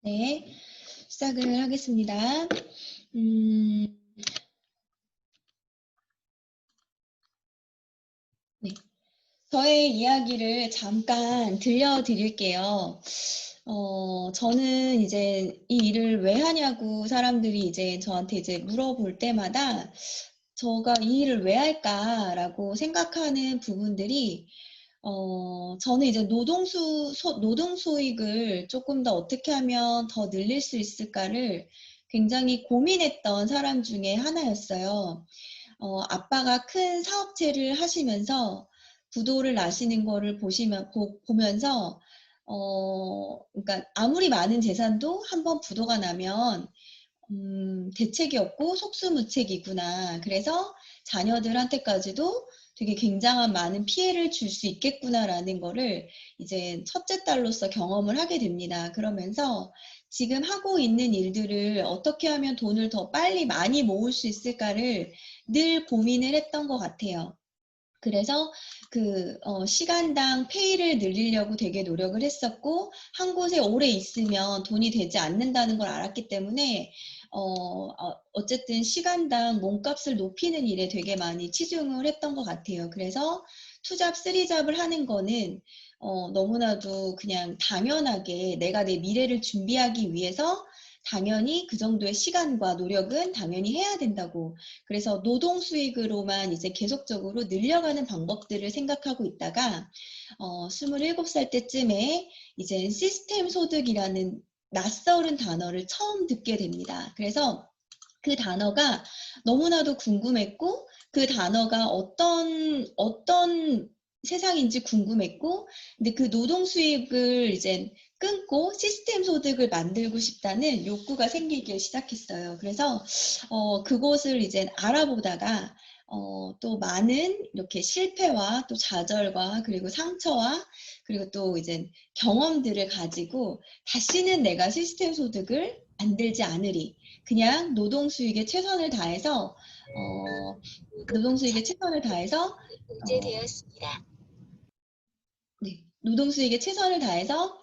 네, 시작을 하겠습니다. 네, 저의 이야기를 잠깐 들려드릴게요. 저는 이제 이 일을 왜 하냐고 사람들이 이제 저한테 이제 물어볼 때마다 저가 이 일을 왜 할까라고 생각하는 부분들이 저는 이제 노동 수익을 조금 더 어떻게 하면 더 늘릴 수 있을까를 굉장히 고민했던 사람 중에 하나였어요. 아빠가 큰 사업체를 하시면서 부도를 나시는 거를 보면서 그러니까 아무리 많은 재산도 한번 부도가 나면 대책이 없고 속수무책이구나. 그래서 자녀들한테까지도 되게 굉장한 많은 피해를 줄 수 있겠구나라는 거를 이제 첫째 딸로서 경험을 하게 됩니다. 그러면서 지금 하고 있는 일들을 어떻게 하면 돈을 더 빨리 많이 모을 수 있을까를 늘 고민을 했던 것 같아요. 그래서 시간당 페이를 늘리려고 되게 노력을 했었고, 한 곳에 오래 있으면 돈이 되지 않는다는 걸 알았기 때문에, 어쨌든 시간당 몸값을 높이는 일에 되게 많이 치중을 했던 것 같아요. 그래서 투잡, 쓰리잡을 하는 거는, 너무나도 그냥 당연하게 내가 내 미래를 준비하기 위해서 당연히 그 정도의 시간과 노력은 당연히 해야 된다고. 그래서 노동 수익으로만 이제 계속적으로 늘려가는 방법들을 생각하고 있다가 27살 때쯤에 이제 시스템 소득이라는 낯설은 단어를 처음 듣게 됩니다. 그래서 그 단어가 너무나도 궁금했고 그 단어가 어떤 세상인지 궁금했고, 근데 그 노동 수익을 이제 끊고 시스템 소득을 만들고 싶다는 욕구가 생기기 시작했어요. 그래서 그곳을 이제 알아보다가 또 많은 이렇게 실패와 또 좌절과 그리고 상처와 그리고 또 이제 경험들을 가지고 다시는 내가 시스템 소득을 만들지 않으리. 그냥 노동 수익에 최선을 다해서 노동수익에 최선을 다해서 금지되었습니다. 네, 노동수익에 최선을 다해서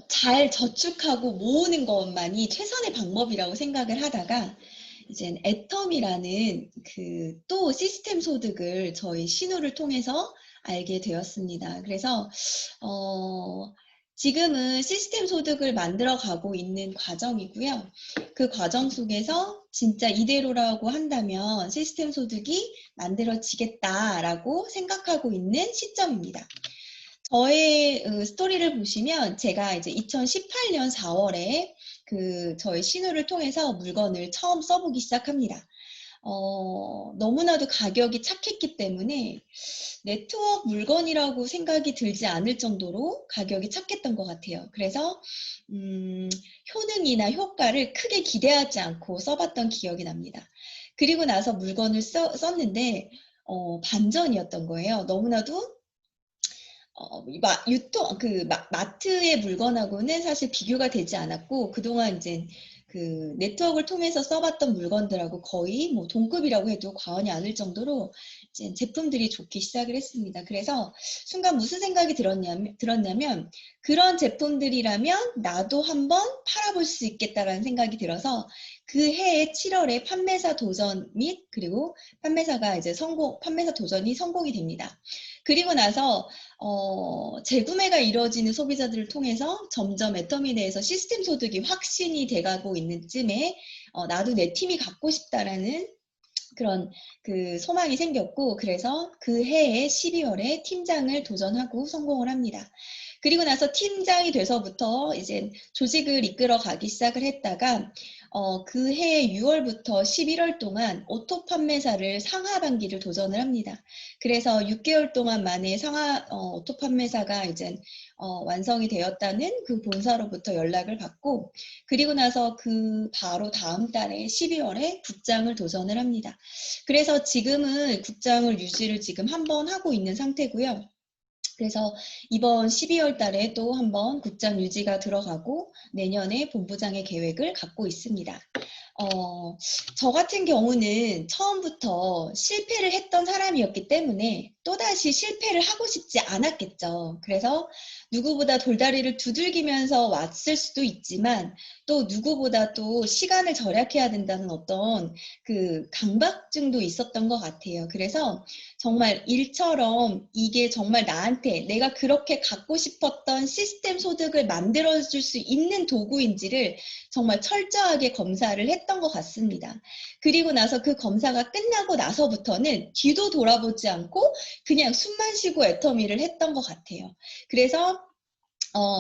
잘 저축하고 모으는 것만이 최선의 방법이라고 생각을 하다가 이제 애텀이라는 그 또 시스템 소득을 저희 신우를 통해서 알게 되었습니다. 그래서 지금은 시스템 소득을 만들어 가고 있는 과정이고요. 그 과정 속에서 진짜 이대로라고 한다면 시스템 소득이 만들어지겠다라고 생각하고 있는 시점입니다. 저의 스토리를 보시면 제가 이제 2018년 4월에 저희 신우를 통해서 물건을 처음 써보기 시작합니다. 너무나도 가격이 착했기 때문에 네트워크 물건이라고 생각이 들지 않을 정도로 가격이 착했던 것 같아요. 그래서 효능이나 효과를 크게 기대하지 않고 써봤던 기억이 납니다. 그리고 나서 물건을 썼는데 반전이었던 거예요. 너무나도 마트의 물건하고는 사실 비교가 되지 않았고, 그동안 이제 그 네트워크를 통해서 써봤던 물건들하고 거의 뭐 동급이라고 해도 과언이 아닐 정도로 이제 제품들이 좋기 시작을 했습니다. 그래서 순간 무슨 생각이 들었냐면 그런 제품들이라면 나도 한번 팔아볼 수 있겠다라는 생각이 들어서 그 해의 7월에 판매사 도전 및 그리고 판매사 도전이 성공이 됩니다. 그리고 나서 재구매가 이루어지는 소비자들을 통해서 점점 애터미 내에서 시스템 소득이 확신이 돼가고 있는 쯤에 나도 내 팀이 갖고 싶다라는 그런 그 소망이 생겼고, 그래서 그 해에 12월에 팀장을 도전하고 성공을 합니다. 그리고 나서 팀장이 돼서부터 이제 조직을 이끌어 가기 시작을 했다가 그 해 6월부터 11월 동안 오토 판매사를 상하반기를 도전을 합니다. 그래서 6개월 동안 만에 오토 판매사가 이제 완성이 되었다는 그 본사로부터 연락을 받고, 그리고 나서 그 바로 다음 달에 12월에 국장을 도전을 합니다. 그래서 지금은 국장을 유지를 지금 한 번 하고 있는 상태고요. 그래서 이번 12월 달에 또 한번 국장 유지가 들어가고 내년에 본부장의 계획을 갖고 있습니다. 저 같은 경우는 처음부터 실패를 했던 사람이었기 때문에 또다시 실패를 하고 싶지 않았겠죠. 그래서 누구보다 돌다리를 두들기면서 왔을 수도 있지만 또 누구보다 또 시간을 절약해야 된다는 어떤 그 강박증도 있었던 것 같아요. 그래서 정말 일처럼 이게 정말 나한테 내가 그렇게 갖고 싶었던 시스템 소득을 만들어줄 수 있는 도구인지를 정말 철저하게 검사를 했던 것 같습니다. 그리고 나서 그 검사가 끝나고 나서부터는 뒤도 돌아보지 않고 그냥 숨만 쉬고 애터미를 했던 것 같아요. 그래서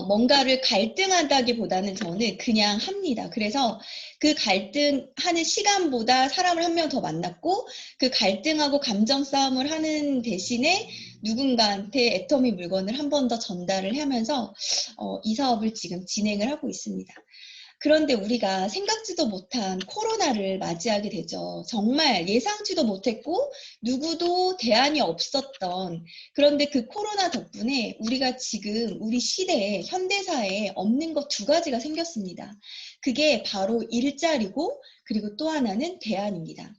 뭔가를 갈등한다기보다는 저는 그냥 합니다. 그래서 그 갈등하는 시간보다 사람을 한 명 더 만났고 그 갈등하고 감정 싸움을 하는 대신에 누군가한테 애터미 물건을 한 번 더 전달을 하면서 이 사업을 지금 진행을 하고 있습니다. 그런데 우리가 생각지도 못한 코로나를 맞이하게 되죠. 정말 예상치도 못했고 누구도 대안이 없었던, 그런데 그 코로나 덕분에 우리가 지금 우리 시대에 현대사에 없는 것 두 가지가 생겼습니다. 그게 바로 일자리고 그리고 또 하나는 대안입니다.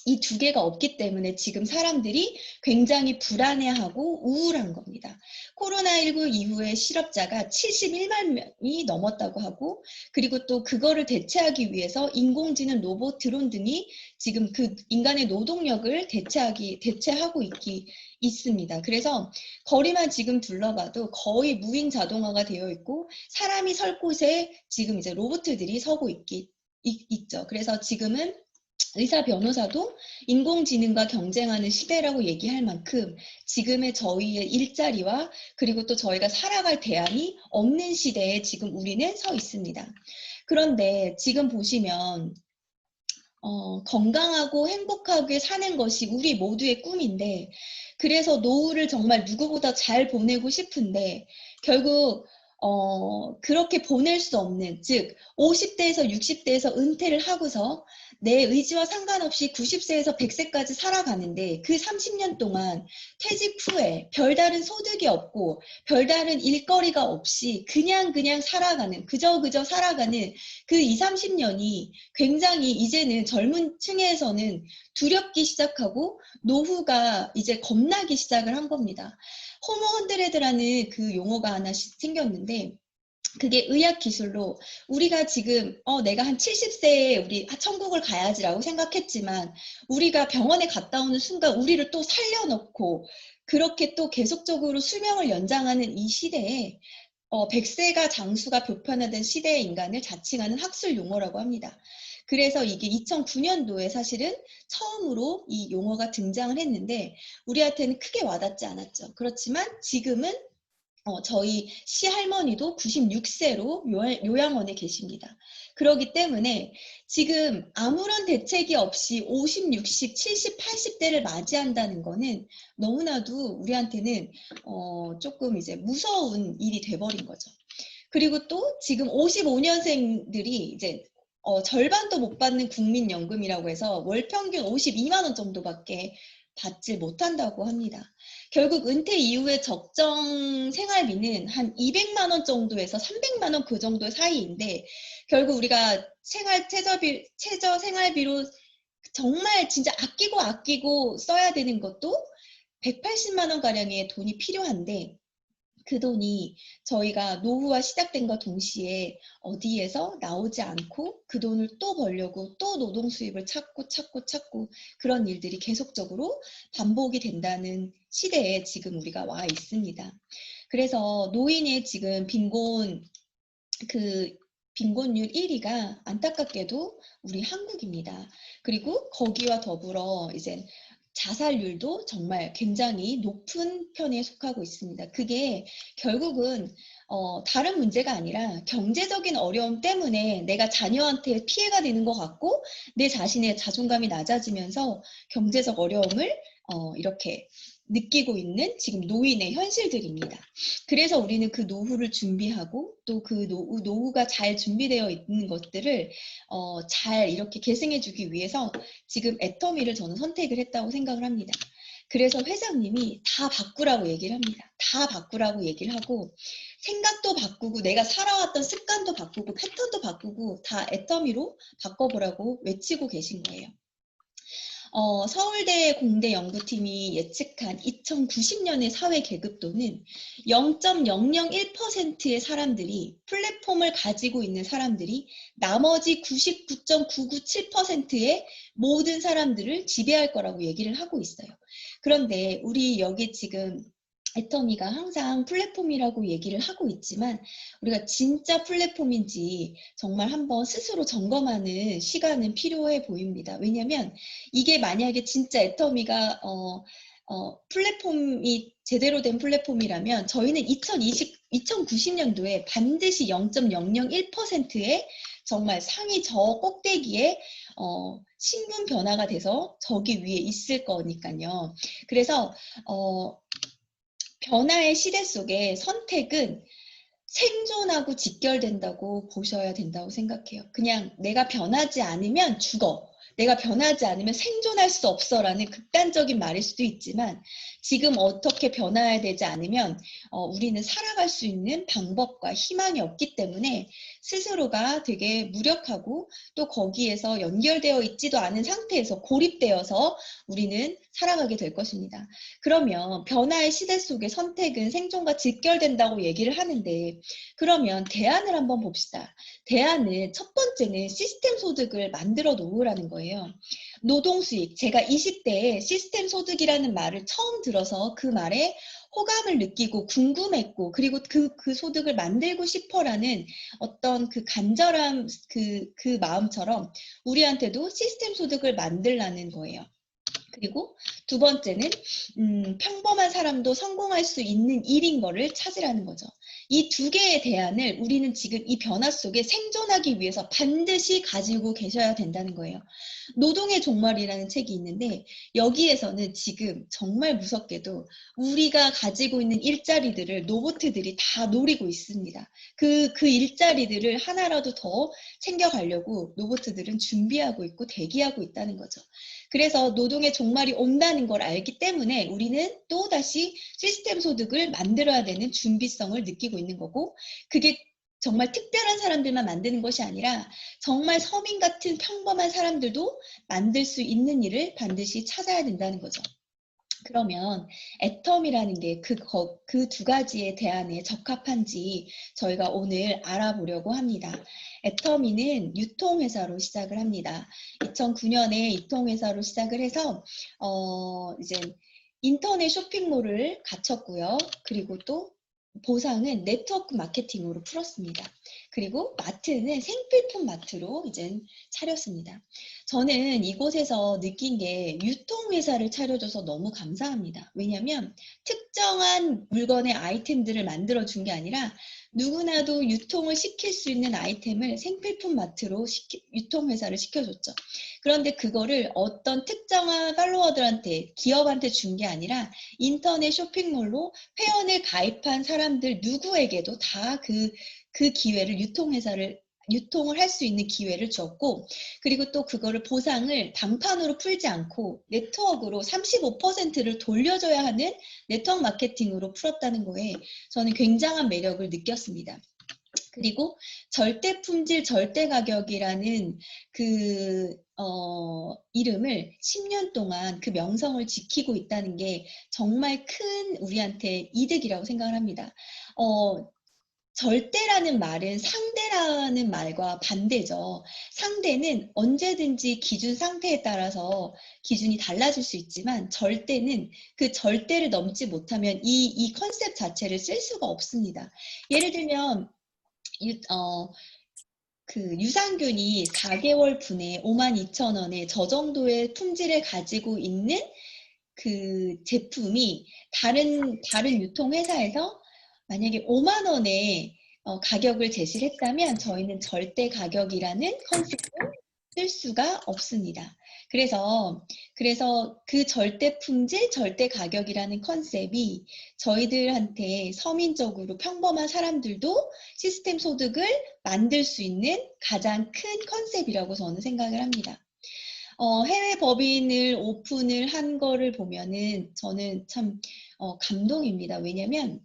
이 두 개가 없기 때문에 지금 사람들이 굉장히 불안해하고 우울한 겁니다. 코로나19 이후에 실업자가 71만 명이 넘었다고 하고, 그리고 또 그거를 대체하기 위해서 인공지능, 로봇, 드론 등이 지금 그 인간의 노동력을 대체하고 있습니다. 그래서 거리만 지금 둘러봐도 거의 무인 자동화가 되어 있고, 사람이 설 곳에 지금 이제 로봇들이 서고 있죠. 그래서 지금은 의사, 변호사도 인공지능과 경쟁하는 시대라고 얘기할 만큼 지금의 저희의 일자리와 그리고 또 저희가 살아갈 대안이 없는 시대에 지금 우리는 서 있습니다. 그런데 지금 보시면 건강하고 행복하게 사는 것이 우리 모두의 꿈인데, 그래서 노후를 정말 누구보다 잘 보내고 싶은데 결국 그렇게 보낼 수 없는, 즉 50대에서 60대에서 은퇴를 하고서 내 의지와 상관없이 90세에서 100세까지 살아가는데 그 30년 동안 퇴직 후에 별다른 소득이 없고 별다른 일거리가 없이 그냥 살아가는, 그저 살아가는 그 20, 30년이 굉장히 이제는 젊은 층에서는 두렵기 시작하고 노후가 이제 겁나기 시작을 한 겁니다. 호모 헌드레드라는 그 용어가 하나 생겼는데, 그게 의학 기술로 우리가 지금 내가 한 70세에 우리 천국을 가야지라고 생각했지만 우리가 병원에 갔다 오는 순간 우리를 또 살려놓고 그렇게 또 계속적으로 수명을 연장하는 이 시대에 100세가 장수가 보편화된 시대의 인간을 자칭하는 학술 용어라고 합니다. 그래서 이게 2009년도에 사실은 처음으로 이 용어가 등장을 했는데 우리한테는 크게 와닿지 않았죠. 그렇지만 지금은 저희 시할머니도 96세로 요양원에 계십니다. 그렇기 때문에 지금 아무런 대책이 없이 50, 60, 70, 80대를 맞이한다는 거는 너무나도 우리한테는 조금 이제 무서운 일이 돼버린 거죠. 그리고 또 지금 55년생들이 이제 절반도 못 받는 국민연금이라고 해서 월 평균 52만 원 정도밖에 받지 못한다고 합니다. 결국 은퇴 이후에 적정 생활비는 한 200만 원 정도에서 300만 원 그 정도 사이인데 결국 우리가 최저 생활비로 정말 진짜 아끼고 써야 되는 것도 180만 원 가량의 돈이 필요한데 그 돈이 저희가 노후와 시작된과 동시에 어디에서 나오지 않고 그 돈을 또 벌려고 또 노동 수입을 찾고 그런 일들이 계속적으로 반복이 된다는 시대에 지금 우리가 와 있습니다. 그래서 노인의 지금 빈곤율 1위가 안타깝게도 우리 한국입니다. 그리고 거기와 더불어 이제 자살률도 정말 굉장히 높은 편에 속하고 있습니다. 그게 결국은 다른 문제가 아니라 경제적인 어려움 때문에 내가 자녀한테 피해가 되는 것 같고 내 자신의 자존감이 낮아지면서 경제적 어려움을 이렇게 느끼고 있는 지금 노인의 현실들입니다. 그래서 우리는 그 노후를 준비하고 또 그 노후가 잘 준비되어 있는 것들을 잘 이렇게 계승해 주기 위해서 지금 애터미를 저는 선택을 했다고 생각을 합니다. 그래서 회장님이 다 바꾸라고 얘기를 합니다. 다 바꾸라고 얘기를 하고 생각도 바꾸고 내가 살아왔던 습관도 바꾸고 패턴도 바꾸고 다 애터미로 바꿔보라고 외치고 계신 거예요. 서울대 공대 연구팀이 예측한 2090년의 사회 계급도는 0.001%의 사람들이 플랫폼을 가지고 있는 사람들이 나머지 99.997%의 모든 사람들을 지배할 거라고 얘기를 하고 있어요. 그런데 우리 여기 지금 애터미가 항상 플랫폼이라고 얘기를 하고 있지만 우리가 진짜 플랫폼인지 정말 한번 스스로 점검하는 시간은 필요해 보입니다. 왜냐하면 이게 만약에 진짜 애터미가 플랫폼이 제대로 된 플랫폼이라면 저희는 2090년도에 반드시 0.001%의 정말 상위 저 꼭대기에 신분 변화가 돼서 저기 위에 있을 거니까요. 그래서 변화의 시대 속에 선택은 생존하고 직결된다고 보셔야 된다고 생각해요. 그냥 내가 변하지 않으면 죽어. 내가 변하지 않으면 생존할 수 없어라는 극단적인 말일 수도 있지만 지금 어떻게 변화해야 되지 않으면 우리는 살아갈 수 있는 방법과 희망이 없기 때문에 스스로가 되게 무력하고 또 거기에서 연결되어 있지도 않은 상태에서 고립되어서 우리는 살아가게 될 것입니다. 그러면 변화의 시대 속에 선택은 생존과 직결된다고 얘기를 하는데 그러면 대안을 한번 봅시다. 대안은 첫 번째는 시스템 소득을 만들어 놓으라는 거예요. 노동수익, 제가 20대에 시스템 소득이라는 말을 처음 들어서 그 말에 호감을 느끼고 궁금했고 그리고 그 소득을 만들고 싶어라는 어떤 그 간절한 그 마음처럼 우리한테도 시스템 소득을 만들라는 거예요. 그리고 두 번째는 평범한 사람도 성공할 수 있는 일인 거를 찾으라는 거죠. 이 두 개의 대안을 우리는 지금 이 변화 속에 생존하기 위해서 반드시 가지고 계셔야 된다는 거예요. 노동의 종말이라는 책이 있는데 여기에서는 지금 정말 무섭게도 우리가 가지고 있는 일자리들을 로봇들이 다 노리고 있습니다. 그 일자리들을 하나라도 더 챙겨가려고 로봇들은 준비하고 있고 대기하고 있다는 거죠. 그래서 노동의 종말이 온다는 걸 알기 때문에 우리는 또다시 시스템 소득을 만들어야 되는 준비성을 느끼고 있는 거고 그게 정말 특별한 사람들만 만드는 것이 아니라 정말 서민 같은 평범한 사람들도 만들 수 있는 일을 반드시 찾아야 된다는 거죠. 그러면 애텀이라는 게 그 두 가지의 대안에 적합한지 저희가 오늘 알아보려고 합니다. 애터미는 유통회사로 시작을 합니다. 2009년에 유통회사로 시작을 해서 이제 인터넷 쇼핑몰을 갖췄고요. 그리고 또 보상은 네트워크 마케팅으로 풀었습니다. 그리고 마트는 생필품 마트로 이제 차렸습니다. 저는 이곳에서 느낀 게 유통회사를 차려줘서 너무 감사합니다. 왜냐하면 특정한 물건의 아이템들을 만들어준 게 아니라 누구나도 유통을 시킬 수 있는 아이템을 생필품 마트로 유통회사를 시켜줬죠. 그런데 그거를 어떤 특정한 팔로워들한테 기업한테 준 게 아니라 인터넷 쇼핑몰로 회원을 가입한 사람들 누구에게도 다 그 기회를 유통을 할 수 있는 기회를 줬고 그리고 또 그거를 보상을 당판으로 풀지 않고 네트워크로 35%를 돌려줘야 하는 네트워크 마케팅으로 풀었다는 거에 저는 굉장한 매력을 느꼈습니다. 그리고 절대 품질, 절대 가격이라는 이름을 10년 동안 그 명성을 지키고 있다는 게 정말 큰 우리한테 이득이라고 생각을 합니다. 절대라는 말은 상대라는 말과 반대죠. 상대는 언제든지 기준 상태에 따라서 기준이 달라질 수 있지만 절대는 그 절대를 넘지 못하면 이 컨셉 자체를 쓸 수가 없습니다. 예를 들면 유산균이 4개월 분에 52,000원에 저 정도의 품질을 가지고 있는 그 제품이 다른 유통회사에서 만약에 5만 원에 가격을 제시를 했다면 저희는 절대 가격이라는 컨셉을 쓸 수가 없습니다. 그래서 그 절대 품질, 절대 가격이라는 컨셉이 저희들한테 서민적으로 평범한 사람들도 시스템 소득을 만들 수 있는 가장 큰 컨셉이라고 저는 생각을 합니다. 해외 법인을 오픈을 한 거를 보면은 저는 참 감동입니다. 왜냐면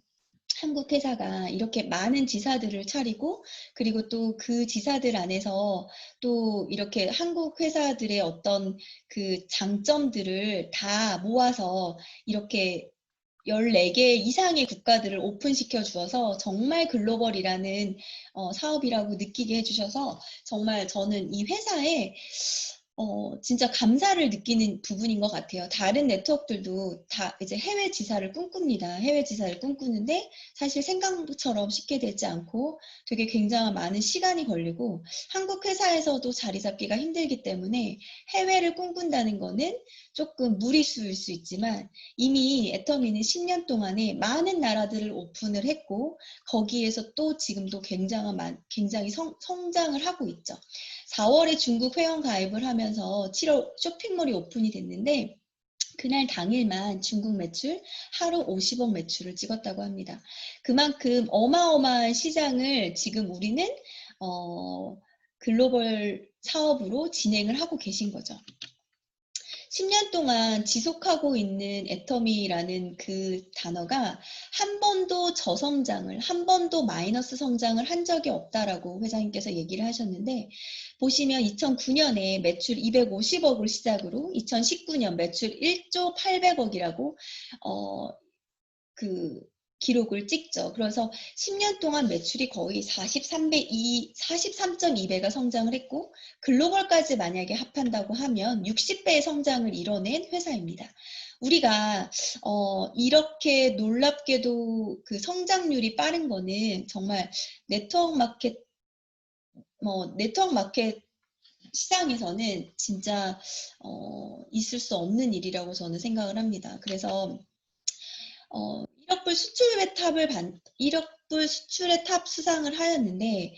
한국 회사가 이렇게 많은 지사들을 차리고 그리고 또 그 지사들 안에서 또 이렇게 한국 회사들의 어떤 그 장점들을 다 모아서 이렇게 14개 이상의 국가들을 오픈시켜 주어서 정말 글로벌이라는 사업이라고 느끼게 해 주셔서 정말 저는 이 회사에 진짜 감사를 느끼는 부분인 것 같아요. 다른 네트워크들도 다 이제 해외 지사를 꿈꿉니다. 해외 지사를 꿈꾸는데 사실 생각처럼 쉽게 되지 않고 되게 굉장히 많은 시간이 걸리고 한국 회사에서도 자리 잡기가 힘들기 때문에 해외를 꿈꾼다는 거는 조금 무리수일 수 있지만 이미 애터미는 10년 동안에 많은 나라들을 오픈을 했고 거기에서 또 지금도 굉장히 성장을 하고 있죠. 4월에 중국 회원 가입을 하면서 7월 쇼핑몰이 오픈이 됐는데 그날 당일만 중국 매출 하루 50억 매출을 찍었다고 합니다. 그만큼 어마어마한 시장을 지금 우리는 글로벌 사업으로 진행을 하고 계신 거죠. 10년 동안 지속하고 있는 애터미라는 그 단어가 한 번도 저성장을, 한 번도 마이너스 성장을 한 적이 없다라고 회장님께서 얘기를 하셨는데 보시면 2009년에 매출 250억을 시작으로 2019년 매출 1조 800억이라고 그 기록을 찍죠. 그래서 10년 동안 매출이 거의 43.2배가 성장을 했고 글로벌까지 만약에 합한다고 하면 60배의 성장을 이뤄낸 회사입니다. 우리가 이렇게 놀랍게도 그 성장률이 빠른 거는 정말 네트워크 마켓 시장에서는 진짜 있을 수 없는 일이라고 저는 생각을 합니다. 그래서 1억 불 수출의 탑 수상을 하였는데,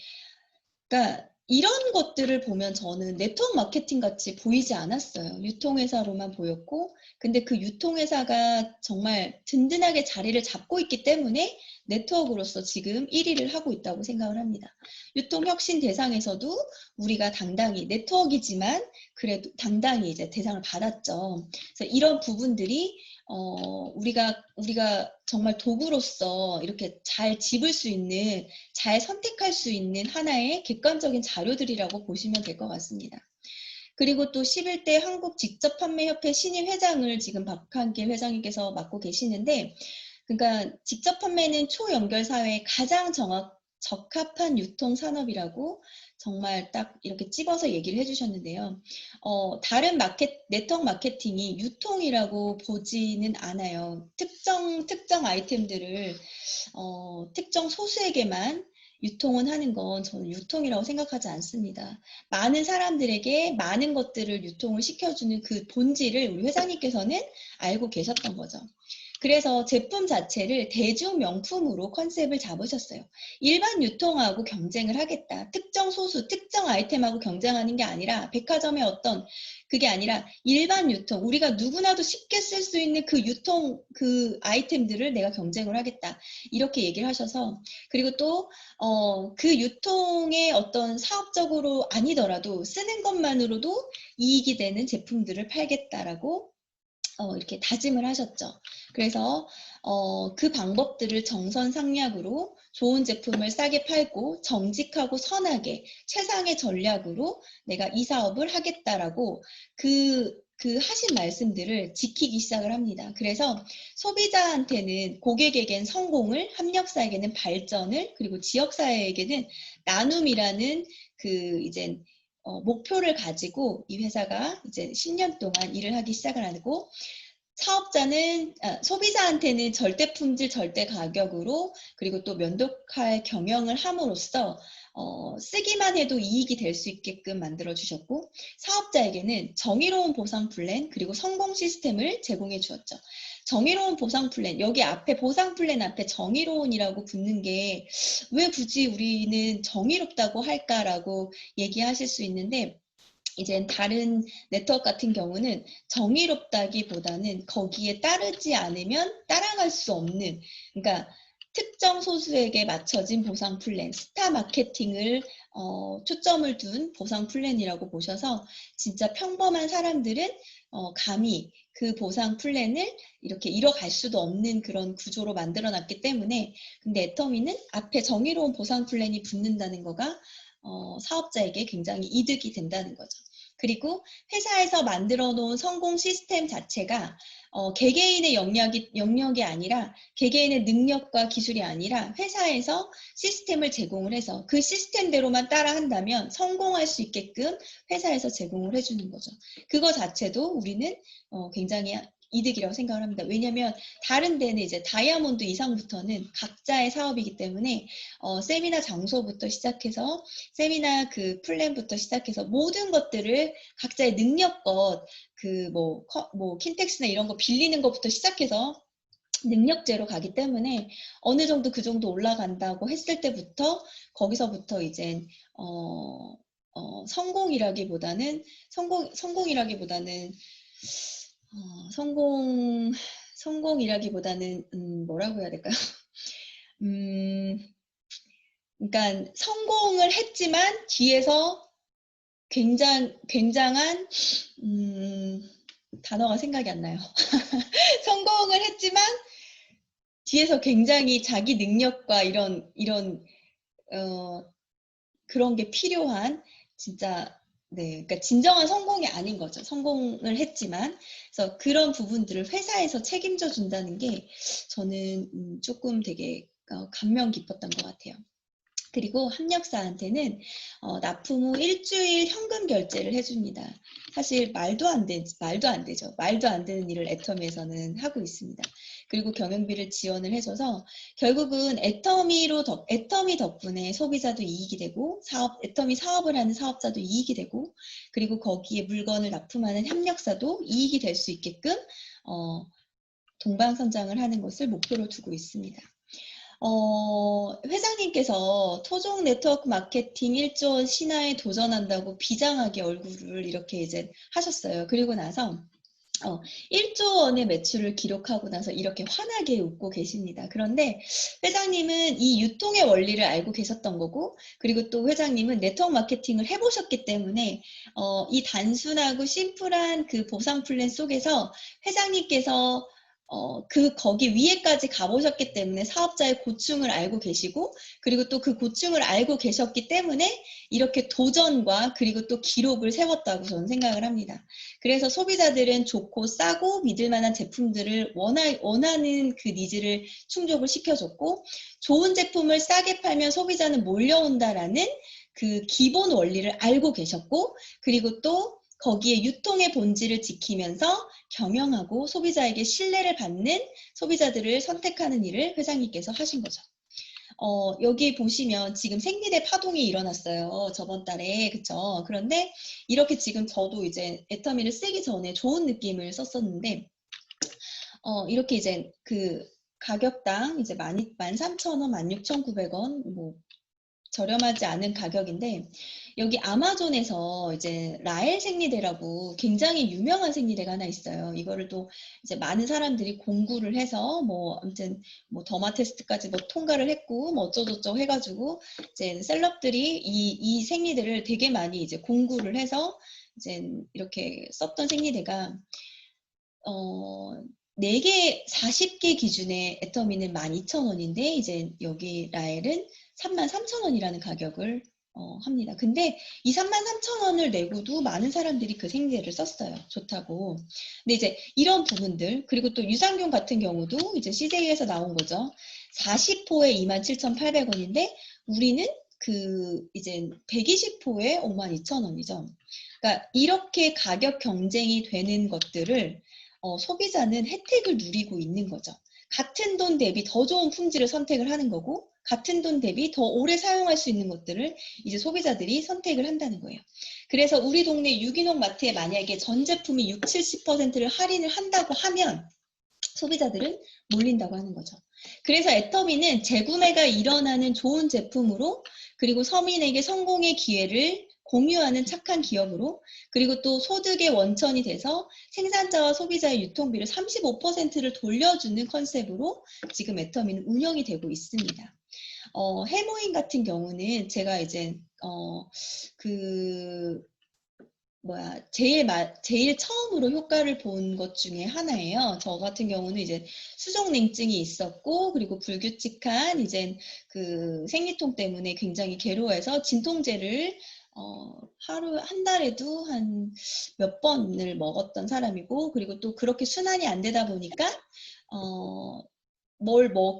그러니까 이런 것들을 보면 저는 네트워크 마케팅 같이 보이지 않았어요. 유통회사로만 보였고, 근데 그 유통회사가 정말 든든하게 자리를 잡고 있기 때문에 네트워크로서 지금 1위를 하고 있다고 생각을 합니다. 유통혁신 대상에서도 우리가 당당히 네트워크이지만 그래도 당당히 이제 대상을 받았죠. 그래서 이런 부분들이 우리가 정말 도구로서 이렇게 잘 집을 수 있는, 잘 선택할 수 있는 하나의 객관적인 자료들이라고 보시면 될 것 같습니다. 그리고 또 11대 한국 직접판매협회 신임 회장을 지금 박한길 회장님께서 맡고 계시는데, 그러니까 직접 판매는 초연결 사회에 가장 적합한 유통 산업이라고 정말 딱 이렇게 집어서 얘기를 해주셨는데요. 다른 네트워크 마케팅이 유통이라고 보지는 않아요. 특정 아이템들을 특정 소수에게만 유통은 하는 건 저는 유통이라고 생각하지 않습니다. 많은 사람들에게 많은 것들을 유통을 시켜주는 그 본질을 우리 회장님께서는 알고 계셨던 거죠. 그래서 제품 자체를 대중 명품으로 컨셉을 잡으셨어요. 일반 유통하고 경쟁을 하겠다. 특정 소수, 특정 아이템하고 경쟁하는 게 아니라 백화점의 그게 아니라 일반 유통, 우리가 누구나도 쉽게 쓸 수 있는 그 유통, 그 아이템들을 내가 경쟁을 하겠다. 이렇게 얘기를 하셔서 그리고 또 그 유통의 어떤 사업적으로 아니더라도 쓰는 것만으로도 이익이 되는 제품들을 팔겠다라고 이렇게 다짐을 하셨죠. 그래서 그 방법들을 정선상략으로 좋은 제품을 싸게 팔고 정직하고 선하게 최상의 전략으로 내가 이 사업을 하겠다라고 그 하신 말씀들을 지키기 시작을 합니다. 그래서 소비자한테는 고객에겐 성공을, 협력사에게는 발전을, 그리고 지역사회에게는 나눔이라는 그 이제 목표를 가지고 이 회사가 이제 10년 동안 일을 하기 시작을 하고 소비자한테는 절대 품질, 절대 가격으로 그리고 또 면독할 경영을 함으로써 쓰기만 해도 이익이 될 수 있게끔 만들어 주셨고 사업자에게는 정의로운 보상 플랜 그리고 성공 시스템을 제공해 주었죠. 정의로운 보상 플랜, 여기 앞에 보상 플랜 앞에 정의로운이라고 붙는 게 왜 굳이 우리는 정의롭다고 할까라고 얘기하실 수 있는데 이제 다른 네트워크 같은 경우는 정의롭다기보다는 거기에 따르지 않으면 따라갈 수 없는, 그러니까 특정 소수에게 맞춰진 보상 플랜, 스타 마케팅을 초점을 둔 보상 플랜이라고 보셔서 진짜 평범한 사람들은 감히 그 보상 플랜을 이렇게 이뤄갈 수도 없는 그런 구조로 만들어 놨기 때문에 근데 애터미는 앞에 정의로운 보상 플랜이 붙는다는 거가 사업자에게 굉장히 이득이 된다는 거죠. 그리고 회사에서 만들어 놓은 성공 시스템 자체가 개개인의 영역이 아니라 개개인의 능력과 기술이 아니라 회사에서 시스템을 제공을 해서 그 시스템대로만 따라한다면 성공할 수 있게끔 회사에서 제공을 해주는 거죠. 그거 자체도 우리는 굉장히 이득이라고 생각을 합니다. 왜냐하면 다른 데는 이제 다이아몬드 이상부터는 각자의 사업이기 때문에 세미나 장소부터 시작해서 세미나 그 플랜부터 시작해서 모든 것들을 각자의 능력껏 그 뭐 킨텍스나 이런 거 빌리는 것부터 시작해서 능력제로 가기 때문에 어느 정도 그 정도 올라간다고 했을 때부터 거기서부터 이제 성공이라기보다는 성공이라기보다는 뭐라고 해야 될까요? 그러니까 성공을 했지만 뒤에서 굉장한 단어가 생각이 안 나요. 성공을 했지만 뒤에서 굉장히 자기 능력과 이런 그런 게 필요한 진짜 네, 그러니까 진정한 성공이 아닌 거죠. 성공을 했지만 그래서 그런 부분들을 회사에서 책임져 준다는 게 저는 조금 되게 감명 깊었던 것 같아요. 그리고 협력사한테는 납품 후 일주일 현금 결제를 해줍니다. 사실 말도 안 되죠. 말도 안 되는 일을 애터미에서는 하고 있습니다. 그리고 경영비를 지원을 해줘서 결국은 애터미 덕분에 소비자도 이익이 되고 애터미 사업을 하는 사업자도 이익이 되고 그리고 거기에 물건을 납품하는 협력사도 이익이 될 수 있게끔 동방선장을 하는 것을 목표로 두고 있습니다. 회장님께서 토종 네트워크 마케팅 1조 원 신화에 도전한다고 비장하게 얼굴을 이렇게 이제 하셨어요. 그리고 나서 1조 원의 매출을 기록하고 나서 이렇게 환하게 웃고 계십니다. 그런데 회장님은 이 유통의 원리를 알고 계셨던 거고 그리고 또 회장님은 네트워크 마케팅을 해보셨기 때문에 이 단순하고 심플한 그 보상 플랜 속에서 회장님께서 거기 위에까지 가보셨기 때문에 사업자의 고충을 알고 계시고 그리고 또 그 고충을 알고 계셨기 때문에 이렇게 도전과 그리고 또 기록을 세웠다고 저는 생각을 합니다. 그래서 소비자들은 좋고 싸고 믿을 만한 제품들을 원하는 그 니즈를 충족을 시켜줬고 좋은 제품을 싸게 팔면 소비자는 몰려온다라는 그 기본 원리를 알고 계셨고 그리고 또 거기에 유통의 본질을 지키면서 경영하고 소비자에게 신뢰를 받는 소비자들을 선택하는 일을 회장님께서 하신 거죠. 여기 보시면 지금 생리대 파동이 일어났어요. 저번 달에. 그쵸? 그런데 이렇게 지금 저도 이제 애터미를 쓰기 전에 좋은 느낌을 썼었는데, 이렇게 이제 그 가격당 이제 13,000원, 16,900원, 뭐, 저렴하지 않은 가격인데 여기 아마존에서 이제 라엘 생리대라고 굉장히 유명한 생리대가 하나 있어요. 이거를 또 이제 많은 사람들이 공구를 해서 뭐 아무튼 뭐 더마 테스트까지 뭐 통과를 했고 뭐 어쩌고저쩌고 해가지고 이제 셀럽들이 이 생리대를 되게 많이 이제 공구를 해서 이제 이렇게 썼던 생리대가 4개, 40개 기준의 애터미는 12,000원인데 이제 여기 라엘은 33,000원이라는 가격을 합니다. 근데 이 33,000원을 내고도 많은 사람들이 그 생리대를 썼어요. 좋다고. 근데 이제 이런 부분들 그리고 또 유산균 같은 경우도 이제 CJ에서 나온 거죠. 40호에 27,800원인데 우리는 그 이제 120호에 52,000원이죠. 그러니까 이렇게 가격 경쟁이 되는 것들을 소비자는 혜택을 누리고 있는 거죠. 같은 돈 대비 더 좋은 품질을 선택을 하는 거고 같은 돈 대비 더 오래 사용할 수 있는 것들을 이제 소비자들이 선택을 한다는 거예요. 그래서 우리 동네 유기농 마트에 만약에 전 제품이 60, 70%를 할인을 한다고 하면 소비자들은 몰린다고 하는 거죠. 그래서 애터미는 재구매가 일어나는 좋은 제품으로 그리고 서민에게 성공의 기회를 공유하는 착한 기업으로, 그리고 또 소득의 원천이 돼서 생산자와 소비자의 유통비를 35%를 돌려주는 컨셉으로 지금 애터미는 운영이 되고 있습니다. 해모인 같은 경우는 제가 이제 제일 처음으로 효과를 본 것 중에 하나예요. 저 같은 경우는 이제 수족냉증이 있었고, 그리고 불규칙한 이제 그 생리통 때문에 굉장히 괴로워해서 진통제를 한 달에도 한 몇 번을 먹었던 사람이고, 그리고 또 그렇게 순환이 안 되다 보니까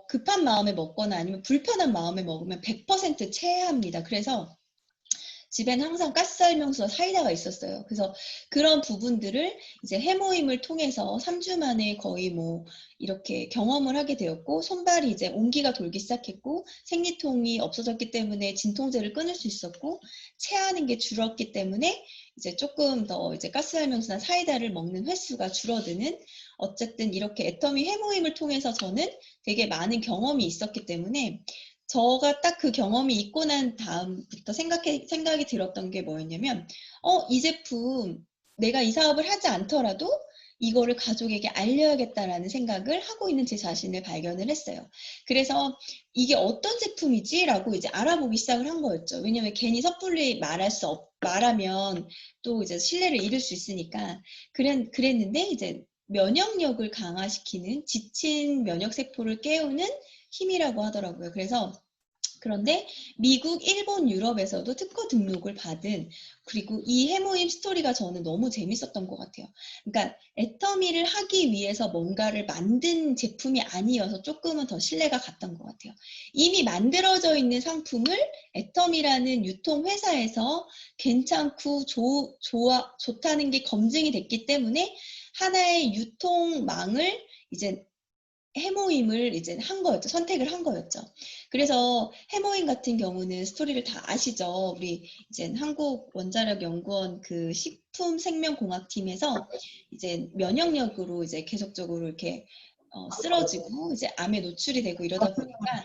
급한 마음에 먹거나 아니면 불편한 마음에 먹으면 100% 체해합니다. 그래서 집에는 항상 가스알명수와 사이다가 있었어요. 그래서 그런 부분들을 이제 해모임을 통해서 3주 만에 거의 뭐 이렇게 경험을 하게 되었고, 손발이 이제 온기가 돌기 시작했고, 생리통이 없어졌기 때문에 진통제를 끊을 수 있었고, 체하는 게 줄었기 때문에 이제 조금 더 이제 가스알명수나 사이다를 먹는 횟수가 줄어드는, 어쨌든 이렇게 애터미 해모임을 통해서 저는 되게 많은 경험이 있었기 때문에, 저가 딱 그 경험이 있고 난 다음부터 생각이 들었던 게 뭐였냐면, 이 제품 내가 이 사업을 하지 않더라도 이거를 가족에게 알려야겠다라는 생각을 하고 있는 제 자신을 발견을 했어요. 그래서 이게 어떤 제품이지? 라고 이제 알아보기 시작을 한 거였죠. 왜냐면 괜히 섣불리 말하면 또 이제 신뢰를 잃을 수 있으니까. 그랬는데 이제 면역력을 강화시키는, 지친 면역세포를 깨우는 힘이라고 하더라고요. 그런데 미국, 일본, 유럽에서도 특허 등록을 받은, 그리고 이 해모임 스토리가 저는 너무 재밌었던 것 같아요. 그러니까 애터미를 하기 위해서 뭔가를 만든 제품이 아니어서 조금은 더 신뢰가 갔던 것 같아요. 이미 만들어져 있는 상품을 애터미라는 유통회사에서 괜찮고 좋다는 게 검증이 됐기 때문에 하나의 유통망을 이제 해모임을 이제 선택을 한 거였죠. 그래서 해모임 같은 경우는 스토리를 다 아시죠? 우리 이제 한국원자력연구원 그 식품생명공학팀에서 이제 면역력으로 이제 계속적으로 이렇게 쓰러지고 이제 암에 노출이 되고 이러다 보니까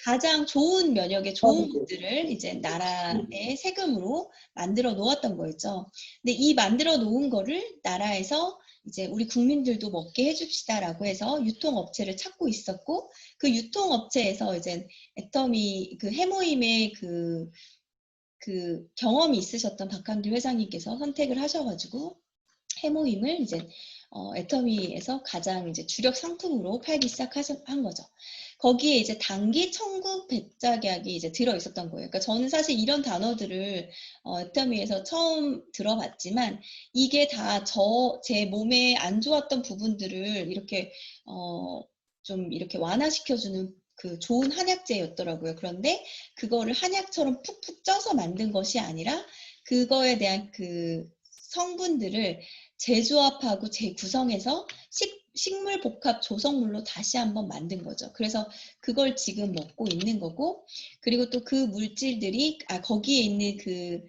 가장 좋은 면역에 좋은 것들을 이제 나라의 세금으로 만들어 놓았던 거였죠. 근데 이 만들어 놓은 거를 나라에서 이제 우리 국민들도 먹게 해줍시다라고 해서 유통업체를 찾고 있었고, 그 유통업체에서 이제 애터미 그 해모임의 그 경험이 있으셨던 박한길 회장님께서 선택을 하셔가지고 해모임을 이제 애터미에서 가장 이제 주력 상품으로 팔기 시작한 거죠. 거기에 이제 단기 청구 백작약이 이제 들어 있었던 거예요. 그러니까 저는 사실 이런 단어들을 애터미에서 처음 들어봤지만, 이게 다 제 몸에 안 좋았던 부분들을 이렇게 좀 이렇게 완화시켜주는 그 좋은 한약재였더라고요. 그런데 그거를 한약처럼 푹푹 쪄서 만든 것이 아니라 그거에 대한 그 성분들을 재조합하고 재구성해서 식물 복합 조성물로 다시 한번 만든 거죠. 그래서 그걸 지금 먹고 있는 거고, 그리고 또 그 물질들이 거기에 있는 그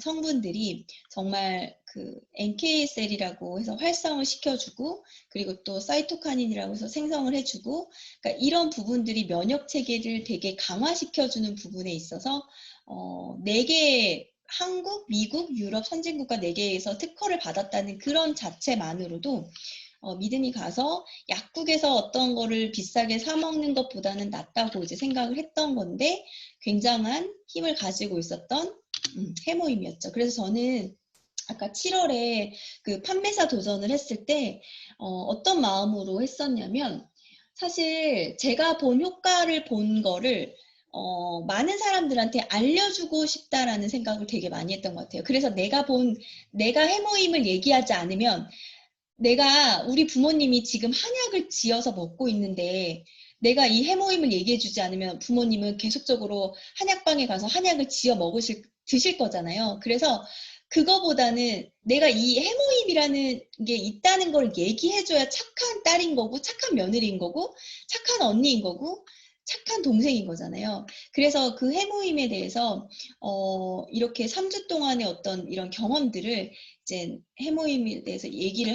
성분들이 정말 그 NK셀이라고 해서 활성을 시켜주고, 그리고 또 사이토카닌이라고 해서 생성을 해주고, 그러니까 이런 부분들이 면역 체계를 되게 강화시켜주는 부분에 있어서 4개, 한국, 미국, 유럽 선진국가 4개에서 특허를 받았다는 그런 자체만으로도 믿음이 가서 약국에서 어떤 거를 비싸게 사 먹는 것보다는 낫다고 이제 생각을 했던 건데, 굉장한 힘을 가지고 있었던 해모임이었죠. 그래서 저는 아까 7월에 그 판매사 도전을 했을 때 어떤 마음으로 했었냐면, 사실 제가 본 효과를 본 거를 많은 사람들한테 알려주고 싶다라는 생각을 되게 많이 했던 것 같아요. 그래서 내가 해모임을 얘기하지 않으면, 우리 부모님이 지금 한약을 지어서 먹고 있는데 내가 이 해모임을 얘기해주지 않으면 부모님은 계속적으로 한약방에 가서 한약을 지어 드실 거잖아요. 그래서 그거보다는 내가 이 해모임이라는 게 있다는 걸 얘기해줘야 착한 딸인 거고, 착한 며느리인 거고, 착한 언니인 거고, 착한 동생인 거잖아요. 그래서 그 해모임에 대해서 이렇게 3주 동안의 어떤 이런 경험들을 이제 해모임에 대해서 얘기를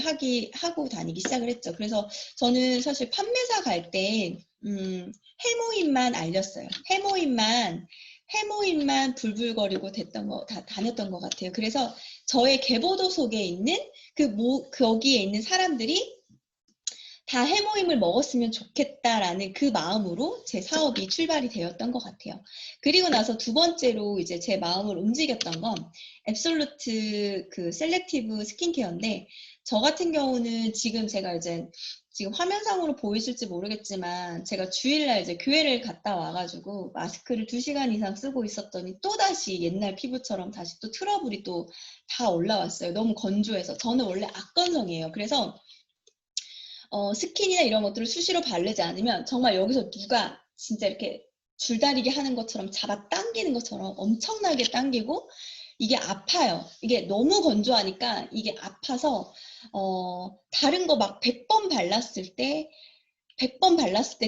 하고 다니기 시작을 했죠. 그래서 저는 사실 판매사 갈 때 해모임만 알렸어요. 해모임만 해모임만 불불거리고 다녔던 것 같아요. 그래서 저의 계보도 속에 있는 거기에 있는 사람들이 다 해모임을 먹었으면 좋겠다라는 그 마음으로 제 사업이 출발이 되었던 것 같아요. 그리고 나서 두 번째로 이제 제 마음을 움직였던 건 앱솔루트 그 셀렉티브 스킨케어인데, 저 같은 경우는 제가 이제 지금 화면상으로 보이실지 모르겠지만 제가 주일날 이제 교회를 갔다 와가지고 마스크를 2시간 이상 쓰고 있었더니 또다시 옛날 피부처럼 다시 또 트러블이 또 다 올라왔어요. 너무 건조해서. 저는 원래 악건성이에요. 그래서 스킨이나 이런 것들을 수시로 바르지 않으면 정말 여기서 누가 진짜 이렇게 줄다리기 하는 것처럼 잡아 당기는 것처럼 엄청나게 당기고 이게 아파요. 이게 너무 건조하니까 이게 아파서 다른 거 막 100번 발랐을 때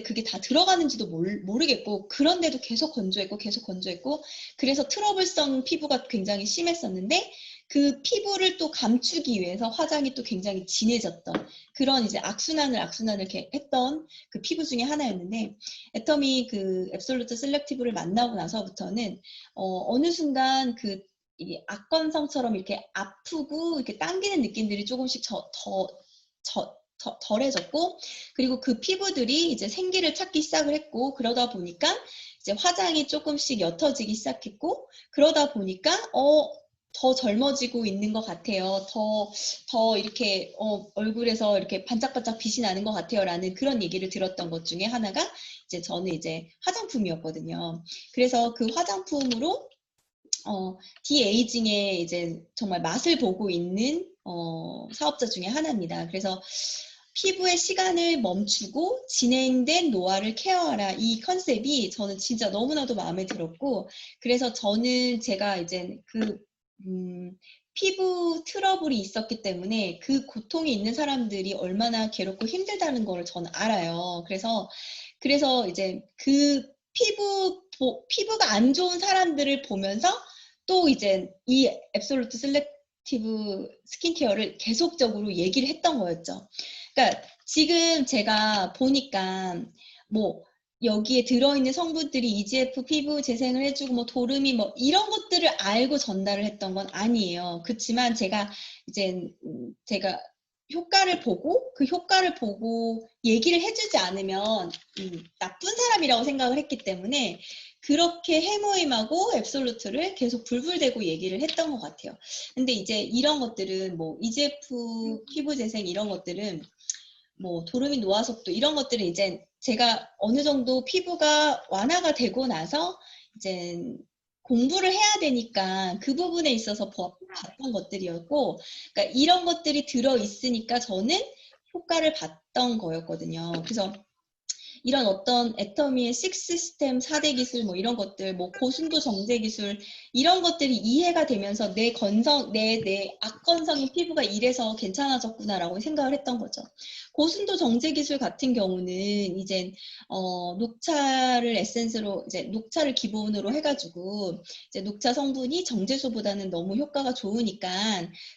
그게 다 들어가는지도 모르겠고, 그런데도 계속 건조했고 그래서 트러블성 피부가 굉장히 심했었는데, 그 피부를 또 감추기 위해서 화장이 또 굉장히 진해졌던 그런 이제 악순환을 이렇게 했던 그 피부 중에 하나였는데, 애터미 그 앱솔루트 셀렉티브를 만나고 나서부터는 어느 순간 이 악건성처럼 이렇게 아프고 이렇게 당기는 느낌들이 조금씩 덜해졌고, 그리고 그 피부들이 이제 생기를 찾기 시작을 했고, 그러다 보니까 이제 화장이 조금씩 옅어지기 시작했고, 그러다 보니까 더 젊어지고 있는 것 같아요. 더 이렇게 얼굴에서 이렇게 반짝반짝 빛이 나는 것 같아요. 라는 그런 얘기를 들었던 것 중에 하나가 이제 저는 이제 화장품이었거든요. 그래서 그 화장품으로 디에이징에 이제 정말 맛을 보고 있는 사업자 중에 하나입니다. 그래서 피부의 시간을 멈추고 진행된 노화를 케어하라, 이 컨셉이 저는 진짜 너무나도 마음에 들었고, 그래서 저는 제가 이제 피부 트러블이 있었기 때문에 그 고통이 있는 사람들이 얼마나 괴롭고 힘들다는 걸 저는 알아요. 그래서 이제 그 피부가 안 좋은 사람들을 보면서 또 이제 이 앱솔루트 셀렉티브 스킨케어를 계속적으로 얘기를 했던 거였죠. 그러니까 지금 제가 보니까 뭐 여기에 들어있는 성분들이 EGF 피부 재생을 해주고 뭐 도르미 뭐 이런 것들을 알고 전달을 했던 건 아니에요. 그렇지만 제가 효과를 보고 그 효과를 보고 얘기를 해주지 않으면 나쁜 사람이라고 생각을 했기 때문에 그렇게 해모임하고 앱솔루트를 계속 불불대고 얘기를 했던 것 같아요. 근데 이제 이런 것들은 뭐 EGF 피부 재생 이런 것들은 뭐 도르미 노화속도 이런 것들은 이제 제가 어느 정도 피부가 완화가 되고 나서 이제 공부를 해야 되니까 그 부분에 있어서 봤던 것들이었고, 그러니까 이런 것들이 들어 있으니까 저는 효과를 봤던 거였거든요. 그래서 이런 어떤 애터미의 6스템 4대 기술 뭐 이런 것들, 뭐 고순도 정제 기술 이런 것들이 이해가 되면서 내 악건성인 피부가 이래서 괜찮아졌구나라고 생각을 했던 거죠. 고순도 정제 기술 같은 경우는 이제 녹차를 에센스로 이제 녹차를 기본으로 해가지고 이제 녹차 성분이 정제수보다는 너무 효과가 좋으니까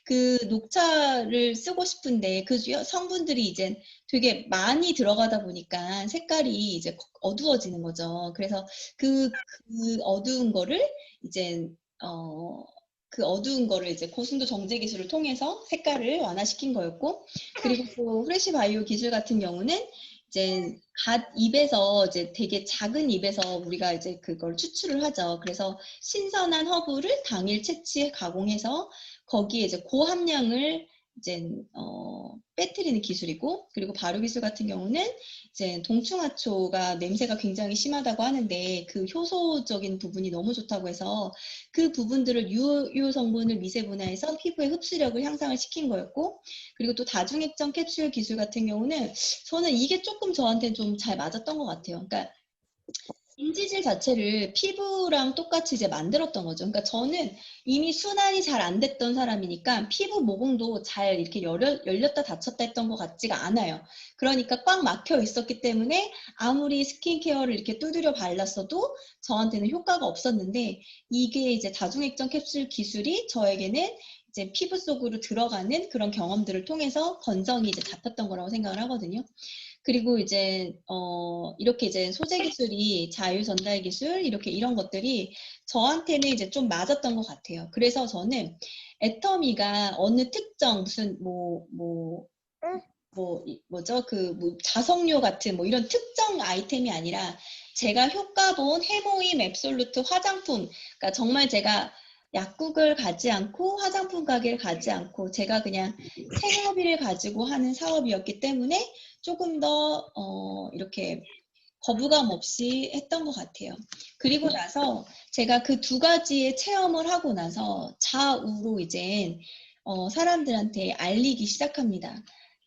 그 녹차를 쓰고 싶은데 그 성분들이 이제 되게 많이 들어가다 보니까 색깔이 이제 어두워지는 거죠. 그래서 그 어두운 거를 이제 그 어두운 거를 이제 고순도 정제 기술을 통해서 색깔을 완화시킨 거였고, 그리고 또 프레시 바이오 기술 같은 경우는 이제 갓 잎에서 이제 되게 작은 잎에서 우리가 이제 그걸 추출을 하죠. 그래서 신선한 허브를 당일 채취 가공해서 거기에 이제 고함량을 이제 빼뜨리는 기술이고, 그리고 발효 기술 같은 경우는 이제 동충하초가 냄새가 굉장히 심하다고 하는데 그 효소적인 부분이 너무 좋다고 해서 그 부분들을 유효 성분을 미세 분화해서 피부의 흡수력을 향상을 시킨 거였고, 그리고 또 다중액정 캡슐 기술 같은 경우는 저는 이게 조금 저한테 좀 잘 맞았던 것 같아요. 그러니까 인지질 자체를 피부랑 똑같이 이제 만들었던 거죠. 그러니까 저는 이미 순환이 잘 안 됐던 사람이니까 피부 모공도 잘 이렇게 열렸다 닫혔다 했던 것 같지가 않아요. 그러니까 꽉 막혀 있었기 때문에 아무리 스킨케어를 이렇게 두드려 발랐어도 저한테는 효과가 없었는데, 이게 이제 다중액정 캡슐 기술이 저에게는 이제 피부 속으로 들어가는 그런 경험들을 통해서 건성이 이제 잡혔던 거라고 생각을 하거든요. 그리고 이제 이렇게 이제 소재 기술이 자유 전달 기술 이렇게 이런 것들이 저한테는 이제 좀 맞았던 것 같아요. 그래서 저는 애터미가 어느 특정 무슨 뭐죠? 자석료 같은 뭐 이런 특정 아이템이 아니라 제가 효과 본 해모임 앱솔루트 화장품, 그러니까 정말 제가 약국을 가지 않고 화장품 가게를 가지 않고 제가 그냥 생활비를 가지고 하는 사업이었기 때문에 조금 더 이렇게 거부감 없이 했던 것 같아요. 그리고 나서 제가 그 두 가지의 체험을 하고 나서 좌우로 이제 사람들한테 알리기 시작합니다.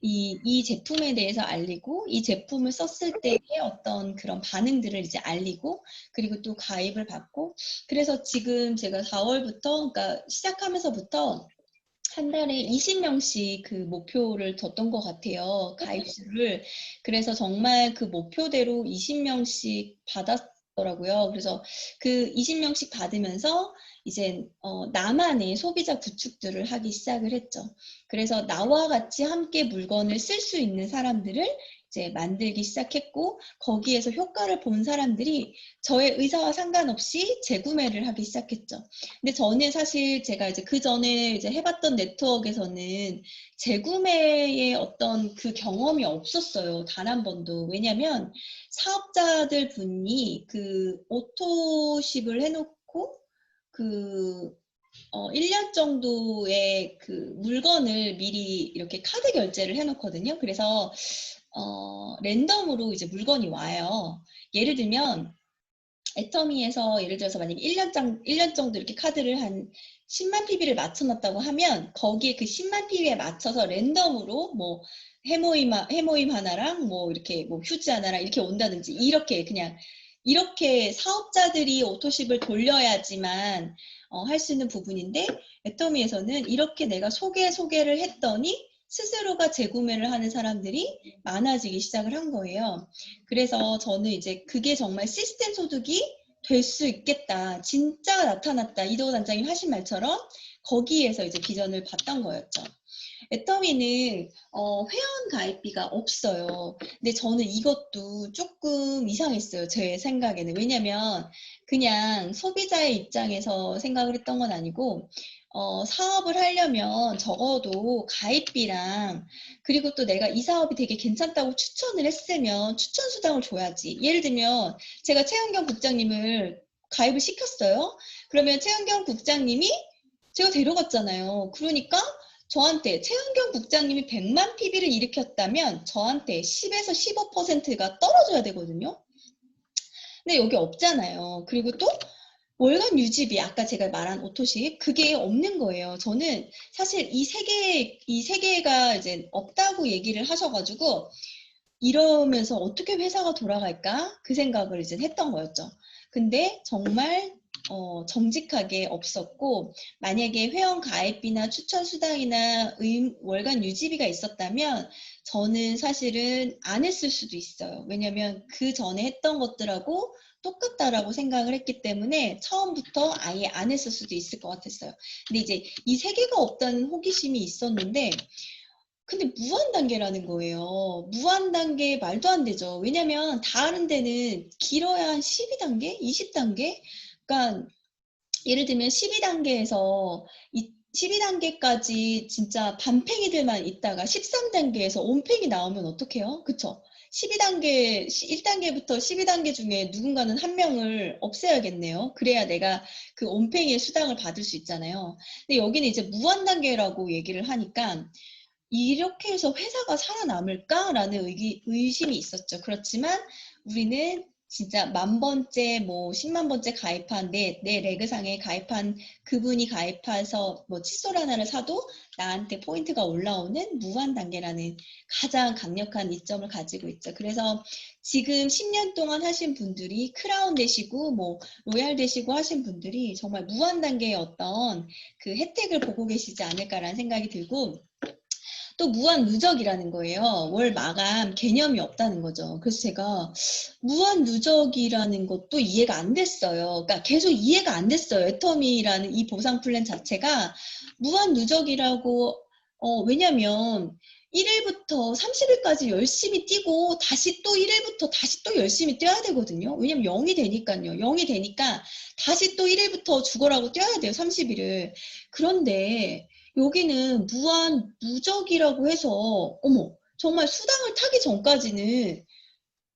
이 제품에 대해서 알리고 이 제품을 썼을 때의 어떤 그런 반응들을 이제 알리고 그리고 또 가입을 받고 그래서 지금 제가 4월부터 그러니까 시작하면서부터 한 달에 20명씩 그 목표를 뒀던 것 같아요. 가입수를. 그래서 정말 그 목표대로 20명씩 받았더라고요. 그래서 그 20명씩 받으면서 이제 나만의 소비자 구축들을 하기 시작을 했죠. 그래서 나와 같이 함께 물건을 쓸 수 있는 사람들을 이제 만들기 시작했고 거기에서 효과를 본 사람들이 저의 의사와 상관없이 재구매를 하기 시작했죠. 근데 저는 사실 제가 이제 그 전에 이제 해봤던 네트워크에서는 재구매의 어떤 그 경험이 없었어요. 단 한 번도. 왜냐면 사업자들 분이 그 오토십을 해놓고 그 1년 정도의 그 물건을 미리 이렇게 카드 결제를 해놓거든요. 그래서 랜덤으로 이제 물건이 와요. 예를 들면 애터미에서 예를 들어서 만약에 1년 정도 이렇게 카드를 한 10만 PB를 맞춰놨다고 하면 거기에 그 10만 PB에 맞춰서 랜덤으로 뭐 해모임 하나랑 뭐 이렇게 뭐 휴지 하나랑 이렇게 온다든지 이렇게 그냥 이렇게 사업자들이 오토십을 돌려야지만 할 수 있는 부분인데 애터미에서는 이렇게 내가 소개를 했더니 스스로가 재구매를 하는 사람들이 많아지기 시작을 한 거예요. 그래서 저는 이제 그게 정말 시스템 소득이 될 수 있겠다. 진짜가 나타났다. 이도호 단장님 하신 말처럼 거기에서 이제 비전을 봤던 거였죠. 애터미는 회원 가입비가 없어요. 근데 저는 이것도 조금 이상했어요. 제 생각에는. 왜냐면 그냥 소비자의 입장에서 생각을 했던 건 아니고 사업을 하려면 적어도 가입비랑 그리고 또 내가 이 사업이 되게 괜찮다고 추천을 했으면 추천 수당을 줘야지. 예를 들면 제가 최은경 국장님을 가입을 시켰어요. 그러면 최은경 국장님이 제가 데려갔잖아요. 그러니까 저한테 최은경 국장님이 100만 PB를 일으켰다면 저한테 10에서 15%가 떨어져야 되거든요. 근데 여기 없잖아요. 그리고 또 월간 유지비 아까 제가 말한 오토십 그게 없는 거예요. 저는 사실 이 세 개가 이제 없다고 얘기를 하셔가지고 이러면서 어떻게 회사가 돌아갈까 그 생각을 이제 했던 거였죠. 근데 정말 정직하게 없었고 만약에 회원 가입비나 추천 수당이나 월간 유지비가 있었다면 저는 사실은 안 했을 수도 있어요. 왜냐면 그 전에 했던 것들하고 똑같다라고 생각을 했기 때문에 처음부터 아예 안 했을 수도 있을 것 같았어요. 근데 이제 이 세 개가 없다는 호기심이 있었는데 근데 무한 단계라는 거예요. 무한 단계 말도 안 되죠. 왜냐면 다른 데는 길어야 한 12단계, 20단계? 그러니까 예를 들면 12단계에서 12단계까지 진짜 반팽이들만 있다가 13단계에서 온팽이 나오면 어떡해요? 그쵸? 12단계, 1단계부터 12단계 중에 누군가는 한 명을 없애야겠네요. 그래야 내가 그 온팽이의 수당을 받을 수 있잖아요. 근데 여기는 이제 무한 단계라고 얘기를 하니까 이렇게 해서 회사가 살아남을까라는 의심이 있었죠. 그렇지만 우리는 진짜 10,000번째, 뭐 100,000번째 가입한 내 레그상에 가입한 그분이 가입해서 뭐 칫솔 하나를 사도 나한테 포인트가 올라오는 무한 단계라는 가장 강력한 이점을 가지고 있죠. 그래서 지금 10년 동안 하신 분들이 크라운 되시고 뭐 로얄 되시고 하신 분들이 정말 무한 단계의 어떤 그 혜택을 보고 계시지 않을까라는 생각이 들고 또 무한 누적이라는 거예요. 월 마감 개념이 없다는 거죠. 그래서 제가 무한 누적이라는 것도 이해가 안 됐어요. 그러니까 계속 이해가 안 됐어요. 애터미라는 이 보상 플랜 자체가 무한 누적이라고 왜냐면 1일부터 30일까지 열심히 뛰고 다시 또 1일부터 다시 또 열심히 뛰어야 되거든요. 왜냐면 0이 되니까요. 0이 되니까 다시 또 1일부터 죽어라고 뛰어야 돼요. 30일을. 그런데 여기는 무한 누적이라고 해서 어머 정말 수당을 타기 전까지는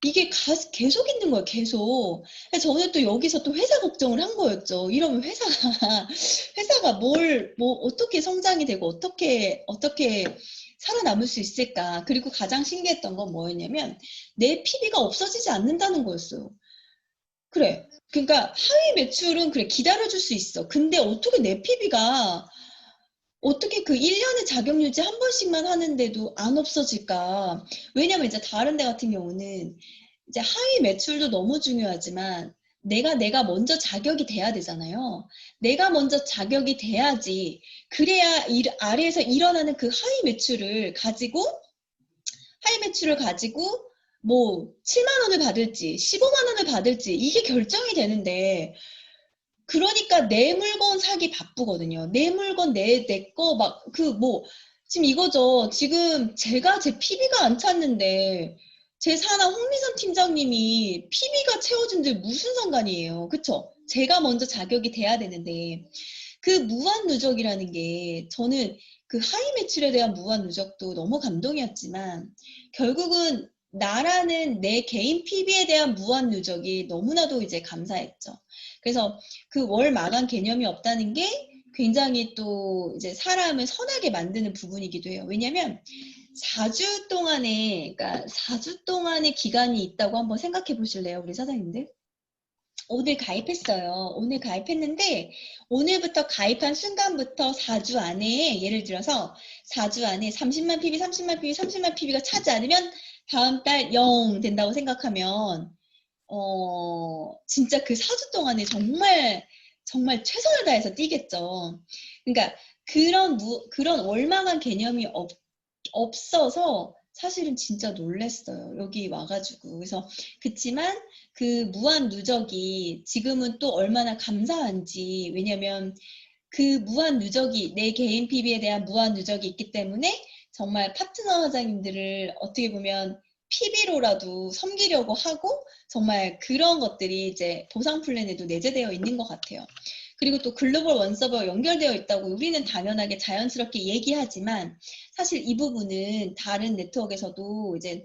이게 계속 있는 거예요. 계속. 그래서 저는 또 여기서 또 회사 걱정을 한 거였죠. 이러면 회사가 뭐 어떻게 성장이 되고 어떻게 살아남을 수 있을까. 그리고 가장 신기했던 건 뭐였냐면 내 PB가 없어지지 않는다는 거였어요. 그래. 그러니까 하위 매출은 그래 기다려줄 수 있어. 근데 어떻게 내 PB가 어떻게 그 1년의 자격 유지 한 번씩만 하는데도 안 없어질까? 왜냐면 이제 다른 데 같은 경우는 이제 하위 매출도 너무 중요하지만 내가 먼저 자격이 돼야 되잖아요. 내가 먼저 자격이 돼야지. 그래야 아래에서 일어나는 그 하위 매출을 가지고 뭐 7만 원을 받을지 15만 원을 받을지 이게 결정이 되는데 그러니까 내 물건 사기 바쁘거든요. 내 물건 내 거 막 지금 이거죠. 지금 제가 제 PB가 안 찼는데 제 사나 홍미선 팀장님이 PB가 채워준들 무슨 상관이에요. 그쵸? 제가 먼저 자격이 돼야 되는데 그 무한 누적이라는 게 저는 그 하이 매출에 대한 무한 누적도 너무 감동이었지만 결국은 나라는 내 개인 PB에 대한 무한 누적이 너무나도 이제 감사했죠. 그래서 그 월 마감 개념이 없다는 게 굉장히 또 이제 사람을 선하게 만드는 부분이기도 해요. 왜냐면 4주 동안에, 그러니까 4주 동안의 기간이 있다고 한번 생각해 보실래요, 우리 사장님들? 오늘 가입했어요. 오늘 가입했는데 오늘부터 가입한 순간부터 4주 안에 예를 들어서 4주 안에 30만 PB, 30만 PB, 30만 PB가 차지 않으면 다음 달 0 된다고 생각하면 진짜 그 4주 동안에 정말 최선을 다해서 뛰겠죠. 그러니까 그런 월망한 개념이 없어서 사실은 진짜 놀랬어요. 여기 와가지고. 그래서 그치만 그 무한 누적이 지금은 또 얼마나 감사한지 왜냐면 그 무한 누적이 내 개인 PB에 대한 무한 누적이 있기 때문에 정말 파트너 사장님들을 어떻게 보면 PB로라도 섬기려고 하고 정말 그런 것들이 이제 보상 플랜에도 내재되어 있는 것 같아요. 그리고 또 글로벌 원서버가 연결되어 있다고 우리는 당연하게 자연스럽게 얘기하지만 사실 이 부분은 다른 네트워크에서도 이제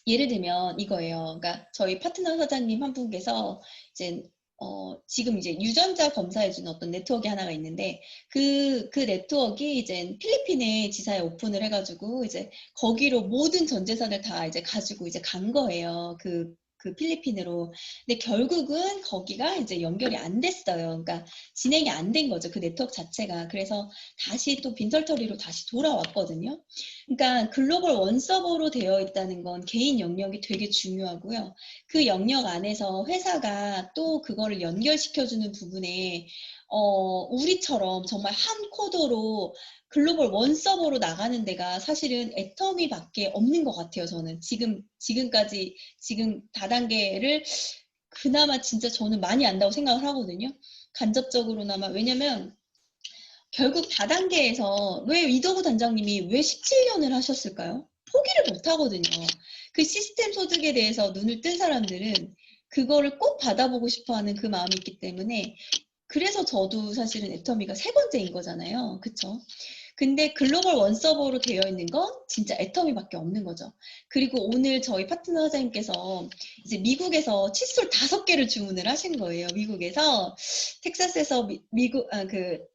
예를 들면 이거예요. 그러니까 저희 파트너 사장님 한 분께서 이제 지금 이제 유전자 검사해주는 어떤 네트워크 하나가 있는데 그 네트워크가 이제 필리핀에 지사에 오픈을 해가지고 이제 거기로 모든 전 재산을 다 이제 가지고 이제 간 거예요. 그 필리핀으로. 근데 결국은 거기가 이제 연결이 안 됐어요. 그러니까 진행이 안 된 거죠. 그 네트워크 자체가. 그래서 다시 또 빈털터리로 다시 돌아왔거든요. 그러니까 글로벌 원서버로 되어 있다는 건 개인 영역이 되게 중요하고요. 그 영역 안에서 회사가 또 그거를 연결시켜주는 부분에 우리처럼 정말 한 코드로 글로벌 원서버로 나가는 데가 사실은 애터미밖에 없는 것 같아요. 저는 지금까지 지금 다단계를 그나마 진짜 저는 많이 안다고 생각을 하거든요. 간접적으로나마 왜냐면 결국 다단계에서 왜 이도구 단장님이 왜 17년을 하셨을까요? 포기를 못 하거든요. 그 시스템 소득에 대해서 눈을 뜬 사람들은 그거를 꼭 받아보고 싶어 하는 그 마음이 있기 때문에 그래서 저도 사실은 애터미가 세 번째인 거잖아요. 그쵸? 근데 글로벌 원서버로 되어 있는 건 진짜 애터미밖에 없는 거죠. 그리고 오늘 저희 파트너 사장님께서 이제 미국에서 칫솔 5개를 주문을 하신 거예요. 미국에서 텍사스에서 그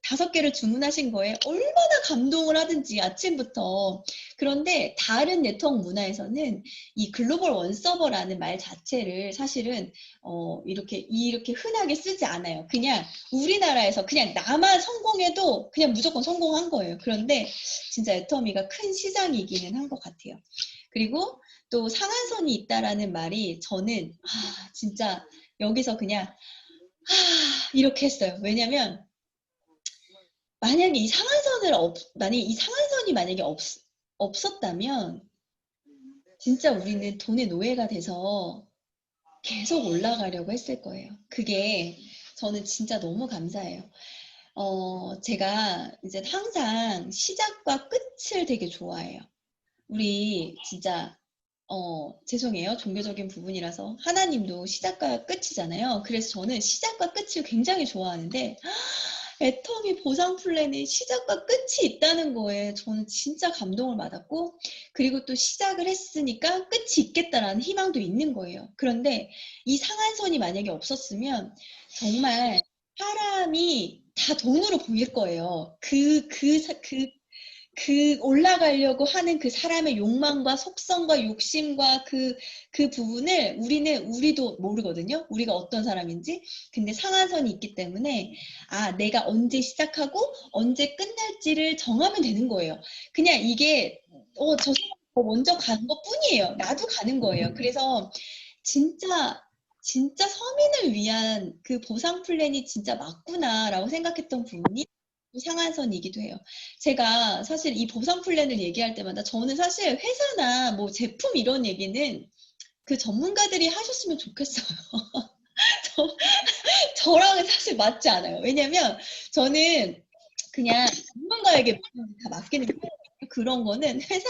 5개를 주문하신 거에 얼마나 감동을 하든지 아침부터. 그런데 다른 네트워크 문화에서는 이 글로벌 원서버라는 말 자체를 사실은 이렇게 흔하게 쓰지 않아요. 그냥 우리나라에서 그냥 나만 성공해도 그냥 무조건 성공한 거예요. 그런데 진짜 애터미가 큰 시장이기는 한 것 같아요. 그리고 또 상한선이 있다라는 말이 저는 진짜 여기서 그냥 이렇게 했어요. 왜냐면 만약에 이 상한선이 만약에 없었다면 진짜 우리는 돈의 노예가 돼서 계속 올라가려고 했을 거예요. 그게 저는 진짜 너무 감사해요. 제가 이제 항상 시작과 끝을 되게 좋아해요. 우리 진짜 죄송해요. 종교적인 부분이라서 하나님도 시작과 끝이잖아요. 그래서 저는 시작과 끝을 굉장히 좋아하는데 애터미 보상 플랜에 시작과 끝이 있다는 거에 저는 진짜 감동을 받았고, 그리고 또 시작을 했으니까 끝이 있겠다라는 희망도 있는 거예요. 그런데 이 상한선이 만약에 없었으면 정말 사람이 다 돈으로 보일 거예요. 올라가려고 하는 그 사람의 욕망과 속성과 욕심과 그 부분을 우리도 모르거든요. 우리가 어떤 사람인지. 근데 상한선이 있기 때문에, 내가 언제 시작하고 언제 끝날지를 정하면 되는 거예요. 그냥 이게, 저 사람 더 먼저 가는 것 뿐이에요. 나도 가는 거예요. 그래서 진짜 서민을 위한 그 보상 플랜이 진짜 맞구나라고 생각했던 부분이 상한선이기도 해요. 제가 사실 이 보상 플랜을 얘기할 때마다 저는 사실 회사나 뭐 제품 이런 얘기는 그 전문가들이 하셨으면 좋겠어요. 저랑은 사실 맞지 않아요. 왜냐면 저는 그냥 전문가에게 다 맡기는 거예요. 그런 거는 회사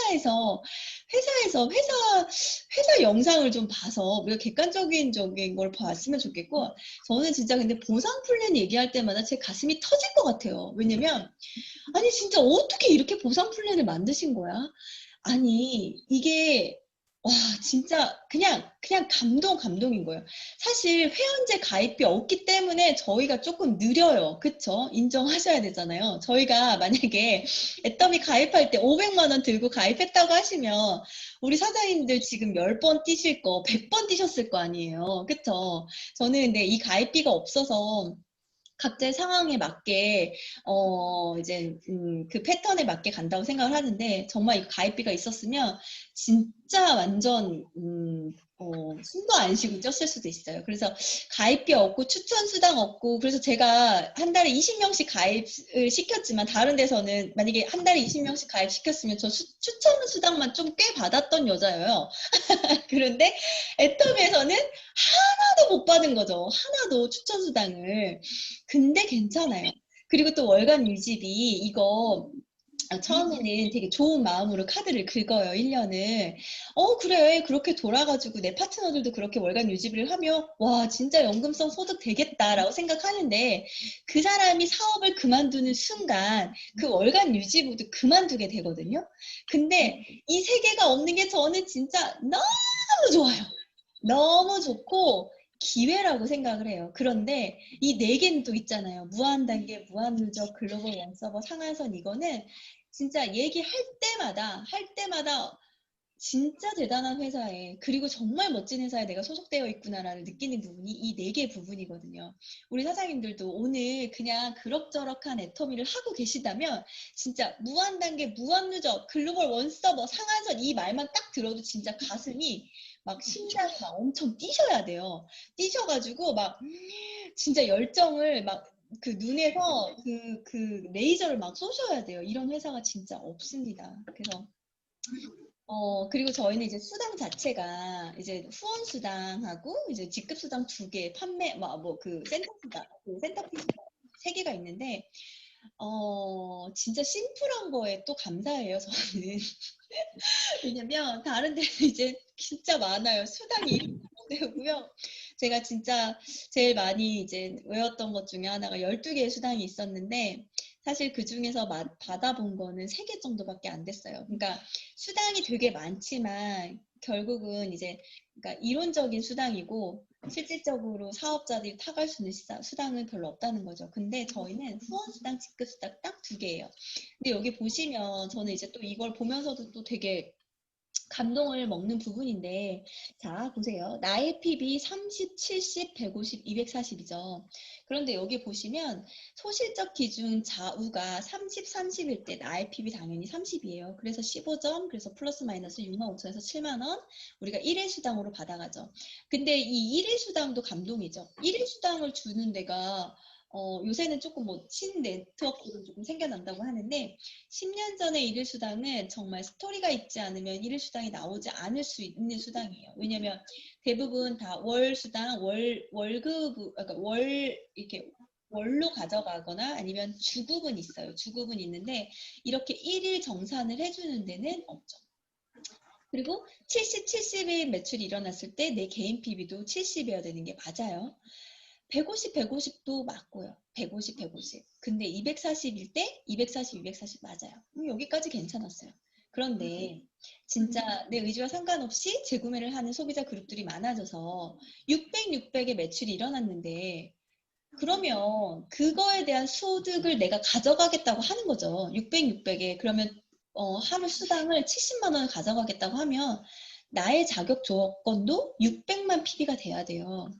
영상을 좀 봐서 우리가 객관적인 걸 봤으면 좋겠고, 저는 진짜 근데 보상 플랜 얘기할 때마다 제 가슴이 터질 것 같아요. 왜냐면 아니 진짜 어떻게 이렇게 보상 플랜을 만드신 거야? 아니 이게 와 진짜 그냥 감동인 거예요. 사실 회원제 가입비 없기 때문에 저희가 조금 느려요. 그쵸? 인정하셔야 되잖아요. 저희가 만약에 애더미 가입할 때 500만 원 들고 가입했다고 하시면 우리 사장님들 지금 10번 뛰실 거 100번 뛰셨을 거 아니에요. 그쵸? 저는 근데 이 가입비가 없어서 각자의 상황에 맞게 이제 그 패턴에 맞게 간다고 생각을 하는데, 정말 이 가입비가 있었으면 진짜 완전 숨도 안 쉬고 쪘을 수도 있어요. 그래서 가입비 없고 추천 수당 없고, 그래서 제가 한 달에 20명씩 가입을 시켰지만 다른 데서는 만약에 한 달에 20명씩 가입시켰으면 저 추천 수당만 좀 꽤 받았던 여자예요. 그런데 애터미에서는 하나도 못 받은 거죠. 하나도 추천 수당을. 근데 괜찮아요. 그리고 또 월간 유지비 이거 처음에는 되게 좋은 마음으로 카드를 긁어요, 1년을. 그래. 그렇게 돌아가지고 내 파트너들도 그렇게 월간 유지비를 하면, 와, 진짜 연금성 소득 되겠다라고 생각하는데, 그 사람이 사업을 그만두는 순간, 그 월간 유지비도 그만두게 되거든요. 근데 이 세 개가 없는 게 저는 진짜 너무 좋아요. 너무 좋고, 기회라고 생각을 해요. 그런데 이 네 개는 또 있잖아요. 무한단계, 무한누적, 글로벌 원서버, 상한선 이거는 진짜 얘기할 때마다 진짜 대단한 회사에, 그리고 정말 멋진 회사에 내가 소속되어 있구나라는 느끼는 부분이 이 네 개 부분이거든요. 우리 사장님들도 오늘 그냥 그럭저럭한 애터미를 하고 계시다면 진짜 무한단계, 무한누적, 글로벌 원서버, 상한선 이 말만 딱 들어도 진짜 가슴이 막 심장이 막 엄청 뛰셔야 돼요. 뛰셔가지고 막 진짜 열정을 막 그 눈에서 그 레이저를 막 쏘셔야 돼요. 이런 회사가 진짜 없습니다. 그래서 그리고 저희는 이제 수당 자체가 이제 후원 수당하고 이제 직급 수당 2개, 판매, 그 센터 수당, 그 센터피 수당 3개가 있는데, 진짜 심플한 거에 또 감사해요, 저는. 왜냐면 다른 데는 이제 진짜 많아요. 수당이 되고요. 제가 진짜 제일 많이 이제 외웠던 것 중에 하나가 12개의 수당이 있었는데, 사실 그 중에서 받아본 거는 3개 정도밖에 안 됐어요. 그러니까 수당이 되게 많지만 결국은 이제 그러니까 이론적인 수당이고 실질적으로 사업자들이 타갈 수 있는 수당은 별로 없다는 거죠. 근데 저희는 후원 수당, 직급 수당 딱 2개예요. 근데 여기 보시면 저는 이제 또 이걸 보면서도 또 되게 감동을 먹는 부분인데, 자, 보세요. 나의 PB 30, 70, 150, 240이죠. 그런데 여기 보시면 소실적 기준 좌우가 30, 30일 때 나의 PB 당연히 30이에요. 그래서 15점, 그래서 플러스 마이너스 6만 5천에서 7만 원 우리가 1일 수당으로 받아가죠. 근데 이 1일 수당도 감동이죠. 1일 수당을 주는 데가 요새는 조금 뭐 신네트워크도 조금 생겨난다고 하는데 10년 전에 일일 수당은 정말 스토리가 있지 않으면 일일 수당이 나오지 않을 수 있는 수당이에요. 왜냐면 대부분 다 월 수당, 월급, 그러니까 월 이렇게 월로 가져가거나 아니면 주급은 있어요. 주급은 있는데 이렇게 1일 정산을 해주는 데는 없죠. 그리고 70, 70일 매출이 일어났을 때 내 개인 PB도 70이어야 되는 게 맞아요. 150, 150도 맞고요. 150, 150. 근데 240일 때 240, 240 맞아요. 여기까지 괜찮았어요. 그런데 진짜 내 의지와 상관없이 재구매를 하는 소비자 그룹들이 많아져서 600, 600의 매출이 일어났는데 그러면 그거에 대한 소득을 내가 가져가겠다고 하는 거죠. 600, 600에. 그러면 하루 수당을 70만 원을 가져가겠다고 하면 나의 자격 조건도 600만 PB가 돼야 돼요.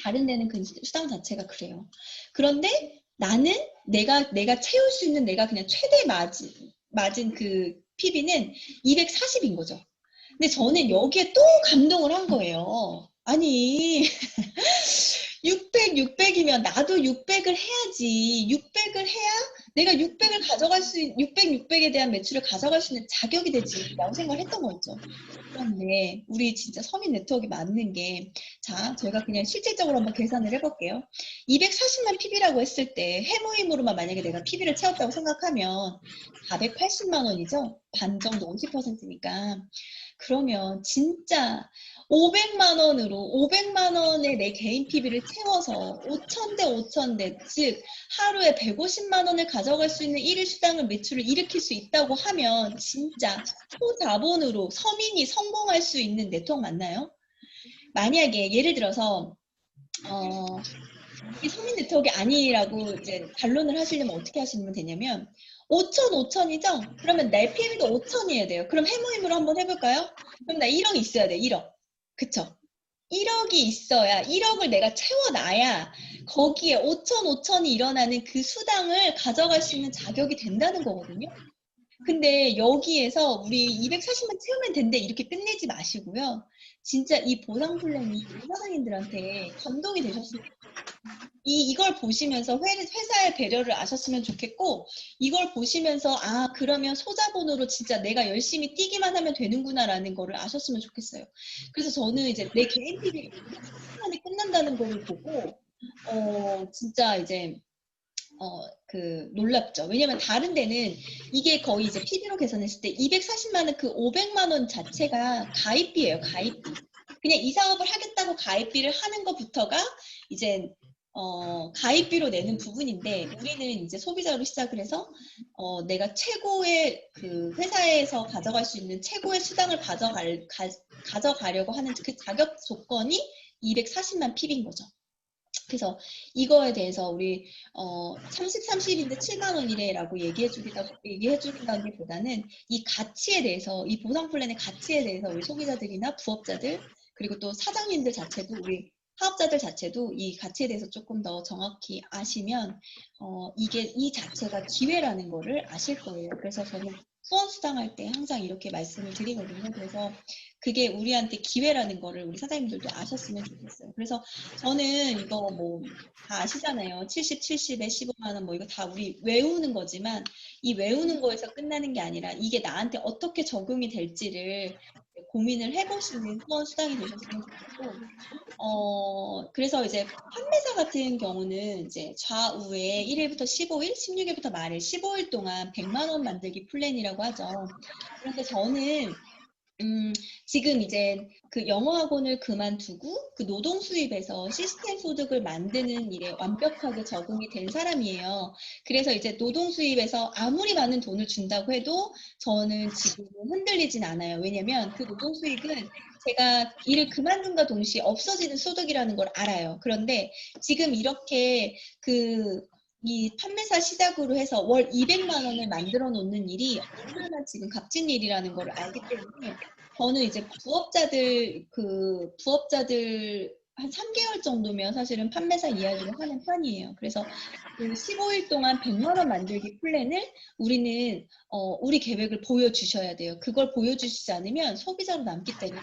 다른 데는 그 수당 자체가 그래요. 그런데 나는 내가 채울 수 있는 내가 그냥 최대 맞은 그 PB는 240인 거죠. 근데 저는 여기에 또 감동을 한 거예요. 아니 600, 600이면 나도 600을 해야지. 600을 해야 내가 600을 가져갈 수, 600, 600에 대한 매출을 가져갈 수 있는 자격이 되지. 라고 생각을 했던 거였죠. 그런데 우리 진짜 서민 네트워크가 맞는 게, 자, 저희가 그냥 실질적으로 한번 계산을 해볼게요. 240만 PB라고 했을 때 해모임으로만 만약에 내가 PB를 채웠다고 생각하면 480만 원이죠? 반 정도 50%니까. 그러면 진짜 500만 원으로 500만 원의 내 개인 PB를 채워서 5,000대 5,000대 즉 하루에 150만 원을 가져갈 수 있는 일일 수당을 매출을 일으킬 수 있다고 하면 진짜 소자본으로 서민이 성공할 수 있는 네트워크 맞나요? 만약에 예를 들어서 이 서민 네트워크가 아니라고 이제 반론을 하시려면 어떻게 하시면 되냐면 5천 5천이죠? 그러면 내 PB도 5천이어야 돼요. 그럼 해모임으로 한번 해볼까요? 그럼 나 1억 있어야 돼. 1억. 그쵸? 1억이 있어야 1억을 내가 채워놔야 거기에 5천 5천이 일어나는 그 수당을 가져갈 수 있는 자격이 된다는 거거든요. 근데 여기에서 우리 240만 채우면 된대 이렇게 끝내지 마시고요. 진짜 이 보상 플랜이 우리 사장님들한테 감동이 되셨으면 이걸 보시면서 회사의 배려를 아셨으면 좋겠고 이걸 보시면서 아 그러면 소자본으로 진짜 내가 열심히 뛰기만 하면 되는구나라는 거를 아셨으면 좋겠어요. 그래서 저는 이제 내 개인 PB가 240만에 끝난다는 거를 보고 진짜 이제 놀랍죠. 왜냐면 다른 데는 이게 거의 이제 PB로 계산했을 때 240만 원 그 500만 원 자체가 가입비예요. 가입비. 그냥 이 사업을 하겠다고 가입비를 하는 것부터가 이제 가입비로 내는 부분인데 우리는 이제 소비자로 시작을 해서 내가 최고의 그 회사에서 가져갈 수 있는 최고의 수당을 가져가려고 하는 그 자격 조건이 240만 PB인 거죠. 그래서 이거에 대해서 우리 30, 30인데 7만 원이래라고 얘기해 주긴다기보다는 이 가치에 대해서 이 보상 플랜의 가치에 대해서 우리 소비자들이나 부업자들 그리고 또 사장님들 자체도 우리 사업자들 자체도 이 가치에 대해서 조금 더 정확히 아시면 이게 이 자체가 기회라는 거를 아실 거예요. 그래서 저는 후원 수당할 때 항상 이렇게 말씀을 드리거든요. 그래서 그게 우리한테 기회라는 거를 우리 사장님들도 아셨으면 좋겠어요. 그래서 저는 이거 뭐 다 아시잖아요. 70, 70에 15만 원 뭐 이거 다 우리 외우는 거지만 이 외우는 거에서 끝나는 게 아니라 이게 나한테 어떻게 적용이 될지를 고민을 해보시는 후원 수당이 되셨으면 좋겠고 그래서 이제 판매사 같은 경우는 이제 좌우에 1일부터 15일, 16일부터 말일 15일 동안 100만 원 만들기 플랜이라고 하죠. 그런데 저는 지금 이제 그 영어 학원을 그만두고 그 노동 수입에서 시스템 소득을 만드는 일에 완벽하게 적응이 된 사람이에요. 그래서 이제 노동 수입에서 아무리 많은 돈을 준다고 해도 저는 지금 흔들리진 않아요. 왜냐면 그 노동 수익은 제가 일을 그만둔과 동시에 없어지는 소득이라는 걸 알아요. 그런데 지금 이렇게 이 판매사 시작으로 해서 월 200만 원을 만들어 놓는 일이 얼마나 지금 값진 일이라는 걸 알기 때문에 저는 이제 부업자들 한 3개월 정도면 사실은 판매사 이야기를 하는 편이에요. 그래서 그 15일 동안 100만 원 만들기 플랜을 우리는 우리 계획을 보여주셔야 돼요. 그걸 보여주시지 않으면 소비자로 남기 때문에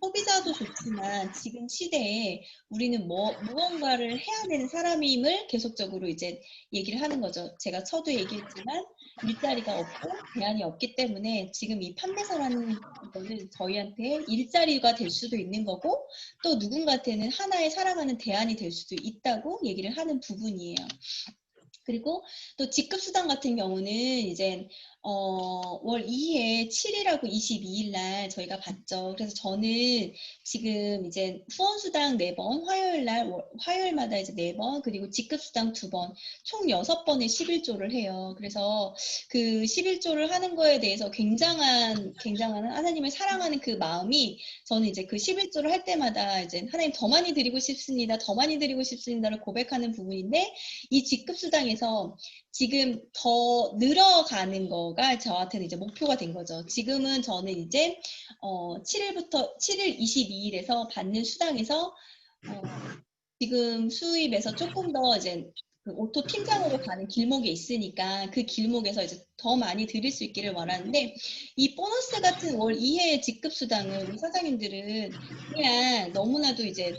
소비자도 좋지만 지금 시대에 우리는 무언가를 해야 되는 사람임을 계속적으로 이제 얘기를 하는 거죠. 제가 서두 얘기했지만 일자리가 없고 대안이 없기 때문에 지금 이 판매사라는 거는 저희한테 일자리가 될 수도 있는 거고 또 누군가한테는 하나의 살아가는 대안이 될 수도 있다고 얘기를 하는 부분이에요. 그리고 또 직급수당 같은 경우는 이제 월 2회 7일하고 22일 날 저희가 받죠. 그래서 저는 지금 이제 후원수당 4번, 화요일 날, 화요일마다 이제 4번, 그리고 직급수당 2번, 총 6번의 11조를 해요. 그래서 그 11조를 하는 거에 대해서 굉장한 하나님을 사랑하는 그 마음이 저는 이제 그 11조를 할 때마다 이제 하나님 더 많이 드리고 싶습니다. 더 많이 드리고 싶습니다를 고백하는 부분인데 이 직급수당에서 지금 더 늘어가는 거가 저한테는 이제 목표가 된 거죠. 지금은 저는 이제 7일 22일에서 받는 수당에서 지금 수입에서 조금 더 이제 그 오토 팀장으로 가는 길목에 있으니까 그 길목에서 이제 더 많이 드릴 수 있기를 원하는데 이 보너스 같은 월 2회 직급 수당을 우리 사장님들은 그냥 너무나도 이제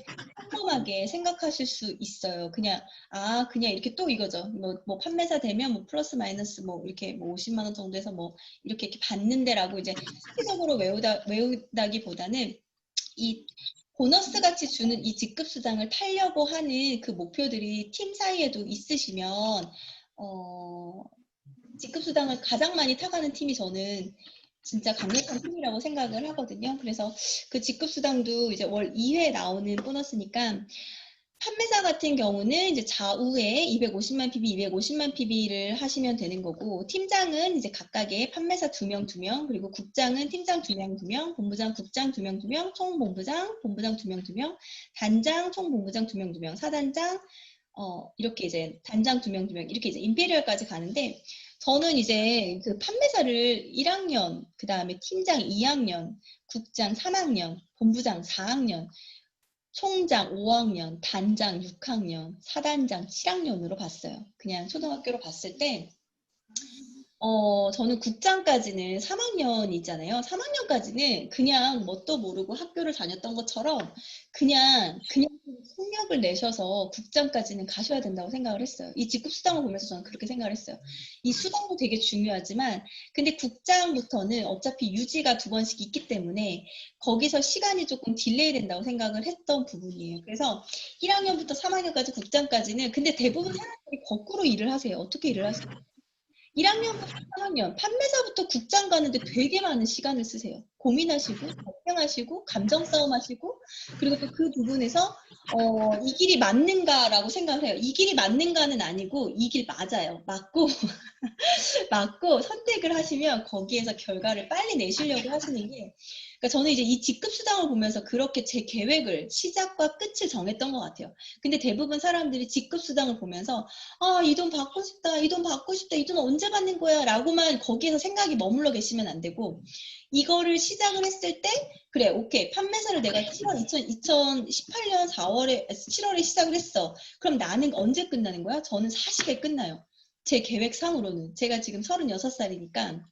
평범하게 생각하실 수 있어요. 그냥 그냥 이렇게 또 이거죠. 뭐 판매사 되면 뭐 플러스 마이너스 뭐 이렇게 뭐 50만 원 정도에서 뭐 이렇게 받는데라고 이제 상식적으로 외우다기보다는 이 보너스 같이 주는 이 직급 수당을 타려고 하는 그 목표들이 팀 사이에도 있으시면 직급 수당을 가장 많이 타가는 팀이 저는 진짜 강력한 팀이라고 생각을 하거든요. 그래서 그 직급 수당도 이제 월 2회 나오는 보너스니까 판매사 같은 경우는 이제 좌우에 250만 PB, 250만 PB를 하시면 되는 거고 팀장은 이제 각각의 판매사 2명, 2명, 그리고 국장은 팀장 2명, 2명, 본부장, 국장 2명, 2명, 총본부장, 본부장 2명, 2명, 단장, 총본부장 2명, 2명, 사단장, 이렇게 이제 단장 2명, 2명, 이렇게 이제 임페리얼까지 가는데 저는 이제 그 판매사를 1학년, 그 다음에 팀장 2학년, 국장 3학년, 본부장 4학년, 총장 5학년, 단장 6학년, 사단장 7학년으로 봤어요. 그냥 초등학교로 봤을 때 저는 국장까지는 3학년 있잖아요. 3학년까지는 그냥 뭣도 모르고 학교를 다녔던 것처럼 그냥 속력을 내셔서 국장까지는 가셔야 된다고 생각을 했어요. 이 직급 수당을 보면서 저는 그렇게 생각을 했어요. 이 수당도 되게 중요하지만 근데 국장부터는 어차피 유지가 2번씩 있기 때문에 거기서 시간이 조금 딜레이 된다고 생각을 했던 부분이에요. 그래서 1학년부터 3학년까지 국장까지는 근데 대부분 사람들이 거꾸로 일을 하세요. 어떻게 일을 하세요? 1학년부터 3학년, 판매사부터 국장 가는데 되게 많은 시간을 쓰세요. 고민하시고, 걱정하시고, 감정 싸움하시고, 그리고 또 그 부분에서 이 길이 맞는가라고 생각을 해요. 이 길이 맞는가는 아니고 이 길 맞아요. 맞고 선택을 하시면 거기에서 결과를 빨리 내시려고 하시는 게 그러니까 저는 이제 이 직급 수당을 보면서 그렇게 제 계획을 시작과 끝을 정했던 것 같아요. 근데 대부분 사람들이 직급 수당을 보면서 이 돈 받고 싶다, 이 돈 받고 싶다, 이 돈 언제 받는 거야 라고만 거기에서 생각이 머물러 계시면 안 되고 이거를 시작을 했을 때 그래 오케이 판매사를 내가 2018년 7월에 시작을 했어. 그럼 나는 언제 끝나는 거야? 저는 40에 끝나요. 제 계획상으로는 제가 지금 36살이니까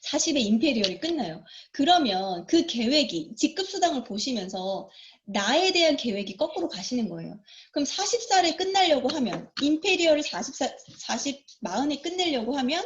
40에 임페리얼이 끝나요. 그러면 그 계획이 직급수당을 보시면서 나에 대한 계획이 거꾸로 가시는 거예요. 그럼 40살에 끝나려고 하면 임페리얼을 40에 끝내려고 하면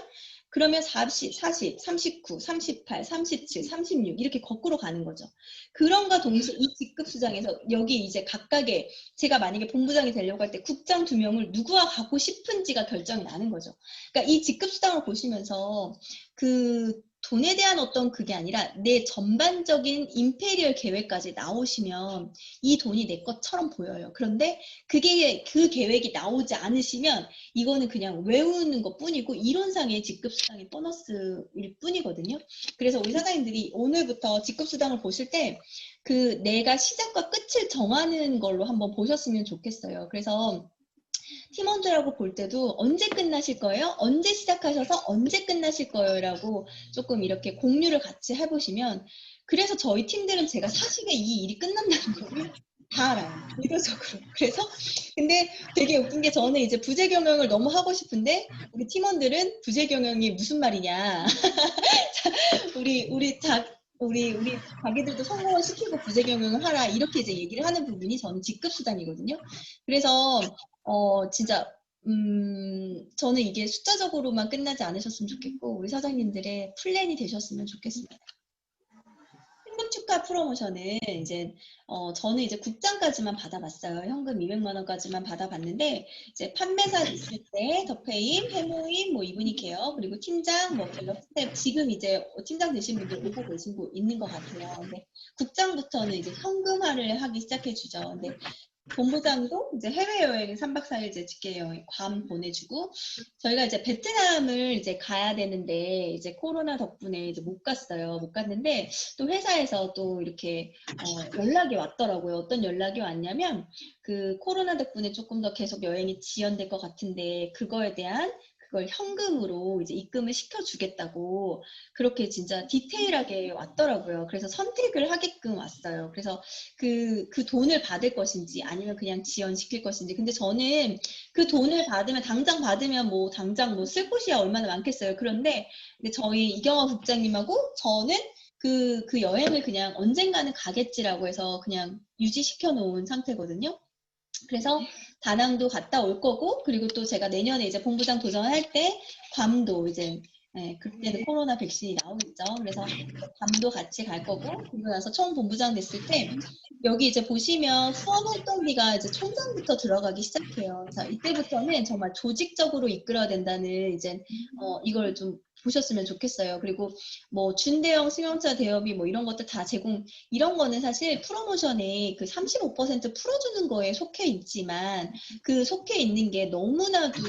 그러면 40, 39, 38, 37, 36 이렇게 거꾸로 가는 거죠. 그런가 동시에 이 직급수당에서 여기 이제 각각의 제가 만약에 본부장이 되려고 할 때 국장 2명을 누구와 가고 싶은지가 결정이 나는 거죠. 그러니까 이 직급수당을 보시면서 그 돈에 대한 어떤 그게 아니라 내 전반적인 임페리얼 계획까지 나오시면 이 돈이 내 것처럼 보여요. 그런데 그게 그 계획이 나오지 않으시면 이거는 그냥 외우는 것 뿐이고 이론상의 직급수당의 보너스일 뿐이거든요. 그래서 우리 사장님들이 오늘부터 직급수당을 보실 때 그 내가 시작과 끝을 정하는 걸로 한번 보셨으면 좋겠어요. 그래서 팀원들하고 볼 때도 언제 끝나실 거예요? 언제 시작하셔서 언제 끝나실 거예요? 라고 조금 이렇게 공유를 같이 해보시면 그래서 저희 팀들은 제가 40에 이 일이 끝난다는 거를 다 알아요. 의도적으로. 그래서 근데 되게 웃긴 게 저는 이제 부재 경영을 너무 하고 싶은데 우리 팀원들은 부재 경영이 무슨 말이냐. 우리 우리 자기들도 성공을 시키고 부재 경영을 하라 이렇게 이제 얘기를 하는 부분이 저는 직급 수단이거든요. 그래서 진짜 저는 이게 숫자적으로만 끝나지 않으셨으면 좋겠고 우리 사장님들의 플랜이 되셨으면 좋겠습니다. 현금 축하 프로모션은 이제 저는 이제 국장까지만 받아봤어요. 현금 200만 원까지만 받아봤는데 이제 판매사 있을 때 더페임, 해모임, 뭐 이브닝 케어 그리고 팀장, 뭐 갤럽 스텝 지금 이제 팀장 되신 분들 오고 계시고 있는 것 같아요. 근데 국장부터는 이제 현금화를 하기 시작해 주죠. 근데 본부장도 이제 해외여행 3박 4일 이제 직계 여행 괌 보내주고 저희가 이제 베트남을 이제 가야 되는데 이제 코로나 덕분에 이제 못 갔어요. 못 갔는데 또 회사에서 또 이렇게 연락이 왔더라고요. 어떤 연락이 왔냐면 그 코로나 덕분에 조금 더 계속 여행이 지연될 것 같은데 그거에 대한 그걸 현금으로 이제 입금을 시켜주겠다고 그렇게 진짜 디테일하게 왔더라고요. 그래서 선택을 하게끔 왔어요. 그래서 그 돈을 받을 것인지 아니면 그냥 지연시킬 것인지. 근데 저는 그 돈을 받으면 당장 받으면 뭐 당장 뭐 쓸 곳이야 얼마나 많겠어요. 그런데 저희 이경화 국장님하고 저는 그 여행을 그냥 언젠가는 가겠지라고 해서 그냥 유지시켜 놓은 상태거든요. 그래서 다낭도 갔다 올 거고 그리고 또 제가 내년에 이제 본부장 도전을 할 때 괌도 이제 그때는 코로나 백신이 나오겠죠. 그래서 괌도 같이 갈 거고 그리고 나서 총 본부장 됐을 때 여기 이제 보시면 후원 활동비가 이제 총장부터 들어가기 시작해요. 그래서 이때부터는 정말 조직적으로 이끌어야 된다는 이제 이걸 좀 보셨으면 좋겠어요. 그리고 뭐 준대형 승용차 대여비 뭐 이런 것들 다 제공 이런 거는 사실 프로모션에 그 35% 풀어주는 거에 속해 있지만 그 속해 있는 게 너무나도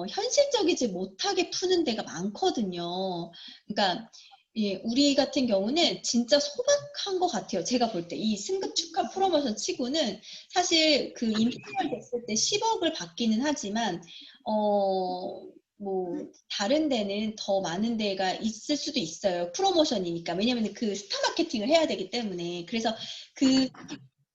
현실적이지 못하게 푸는 데가 많거든요. 그러니까 예, 우리 같은 경우는 진짜 소박한 것 같아요. 제가 볼 때 이 승급 축하 프로모션 치고는 사실 그 임페리얼 됐을 때 10억을 받기는 하지만 뭐 다른 데는 더 많은 데가 있을 수도 있어요. 프로모션이니까. 왜냐면 그 스타 마케팅을 해야 되기 때문에. 그래서 그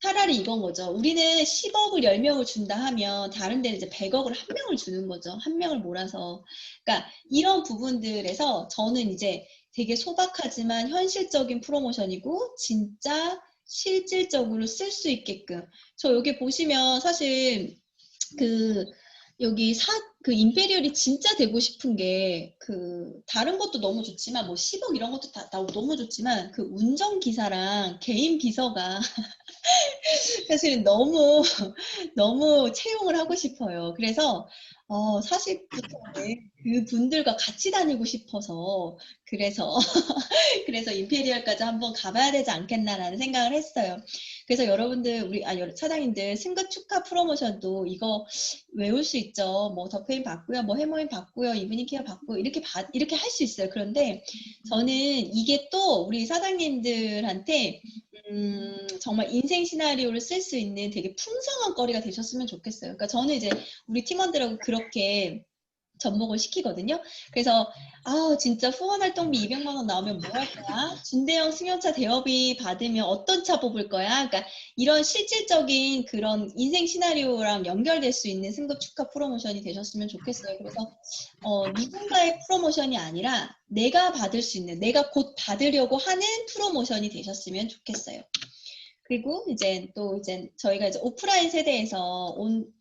차라리 이건 거죠. 우리는 10억을 10명을 준다 하면 다른 데는 이제 100억을 한 명을 주는 거죠. 한 명을 몰아서. 그러니까 이런 부분들에서 저는 이제 되게 소박하지만 현실적인 프로모션이고 진짜 실질적으로 쓸 수 있게끔. 저 여기 보시면 사실 그 여기 그 임페리얼이 진짜 되고 싶은 게 다른 것도 너무 좋지만 뭐 10억 이런 것도 다 너무 좋지만 그 운전기사랑 개인 비서가 사실은 너무 너무 채용을 하고 싶어요. 그래서 사실부터는 그분들과 같이 다니고 싶어서 그래서 임페리얼까지 한번 가봐야 되지 않겠나라는 생각을 했어요. 그래서 여러분들 우리 사장님들 승급 축하 프로모션도 이거 외울 수 있죠. 뭐 더페인 받고요, 뭐 해모인 받고요, 이브닝 케어 받고 이렇게 할 수 있어요. 그런데 저는 이게 또 우리 사장님들한테 정말 인생 시나리오를 쓸 수 있는 되게 풍성한 거리가 되셨으면 좋겠어요. 그러니까 저는 이제 우리 팀원들하고 그렇게 접목을 시키거든요. 그래서 진짜 후원 활동비 200만 원 나오면 뭐 할 거야? 준대형 승용차 대여비 받으면 어떤 차 뽑을 거야? 그러니까 이런 실질적인 그런 인생 시나리오랑 연결될 수 있는 승급 축하 프로모션이 되셨으면 좋겠어요. 그래서 누군가의 프로모션이 아니라 내가 받을 수 있는, 내가 곧 받으려고 하는 프로모션이 되셨으면 좋겠어요. 그리고 이제 저희가 이제 오프라인 세대에서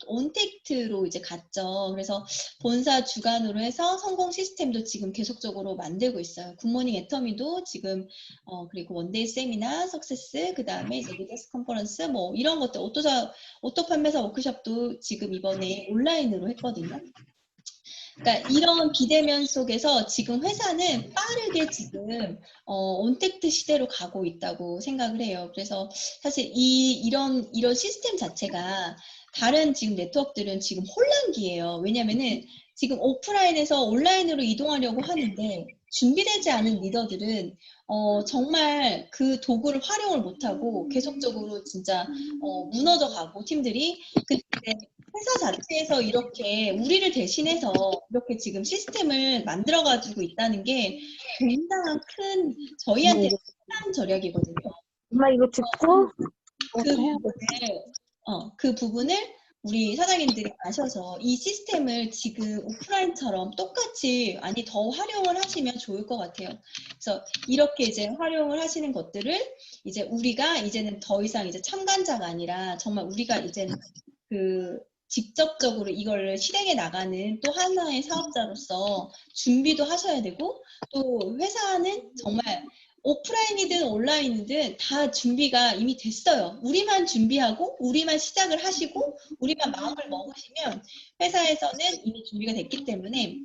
온택트로 이제 갔죠. 그래서 본사 주관으로 해서 성공 시스템도 지금 계속적으로 만들고 있어요. 굿모닝 애터미도 지금 그리고 원데이 세미나, 석세스, 그 다음에 이제 리더스 컨퍼런스 뭐 이런 것들 오토 판매사 워크숍도 지금 이번에 온라인으로 했거든요. 그러니까 이런 비대면 속에서 지금 회사는 빠르게 지금 온택트 시대로 가고 있다고 생각을 해요. 그래서 사실 이런 시스템 자체가 다른 지금 네트워크들은 지금 혼란기예요. 왜냐면은 지금 오프라인에서 온라인으로 이동하려고 하는데 준비되지 않은 리더들은 정말 그 도구를 활용을 못하고 계속적으로 진짜 무너져 가고 팀들이 근데 회사 자체에서 이렇게 우리를 대신해서 이렇게 지금 시스템을 만들어 가지고 있다는 게 굉장한 큰 엄마 저희한테 이거, 시간 절약이거든요. 엄마 이거 듣고 그 그것도 해야 돼. 부분을 그 부분을 우리 사장님들이 아셔서 이 시스템을 지금 오프라인처럼 똑같이 아니 더 활용을 하시면 좋을 것 같아요. 그래서 이렇게 이제 활용을 하시는 것들을 이제 우리가 이제는 더 이상 이제 참관자가 아니라 정말 우리가 이제 그 직접적으로 이걸 실행해 나가는 또 하나의 사업자로서 준비도 하셔야 되고 또 회사는 정말 오프라인이든 온라인이든 다 준비가 이미 됐어요. 우리만 준비하고 우리만 시작을 하시고 우리만 마음을 먹으시면 회사에서는 이미 준비가 됐기 때문에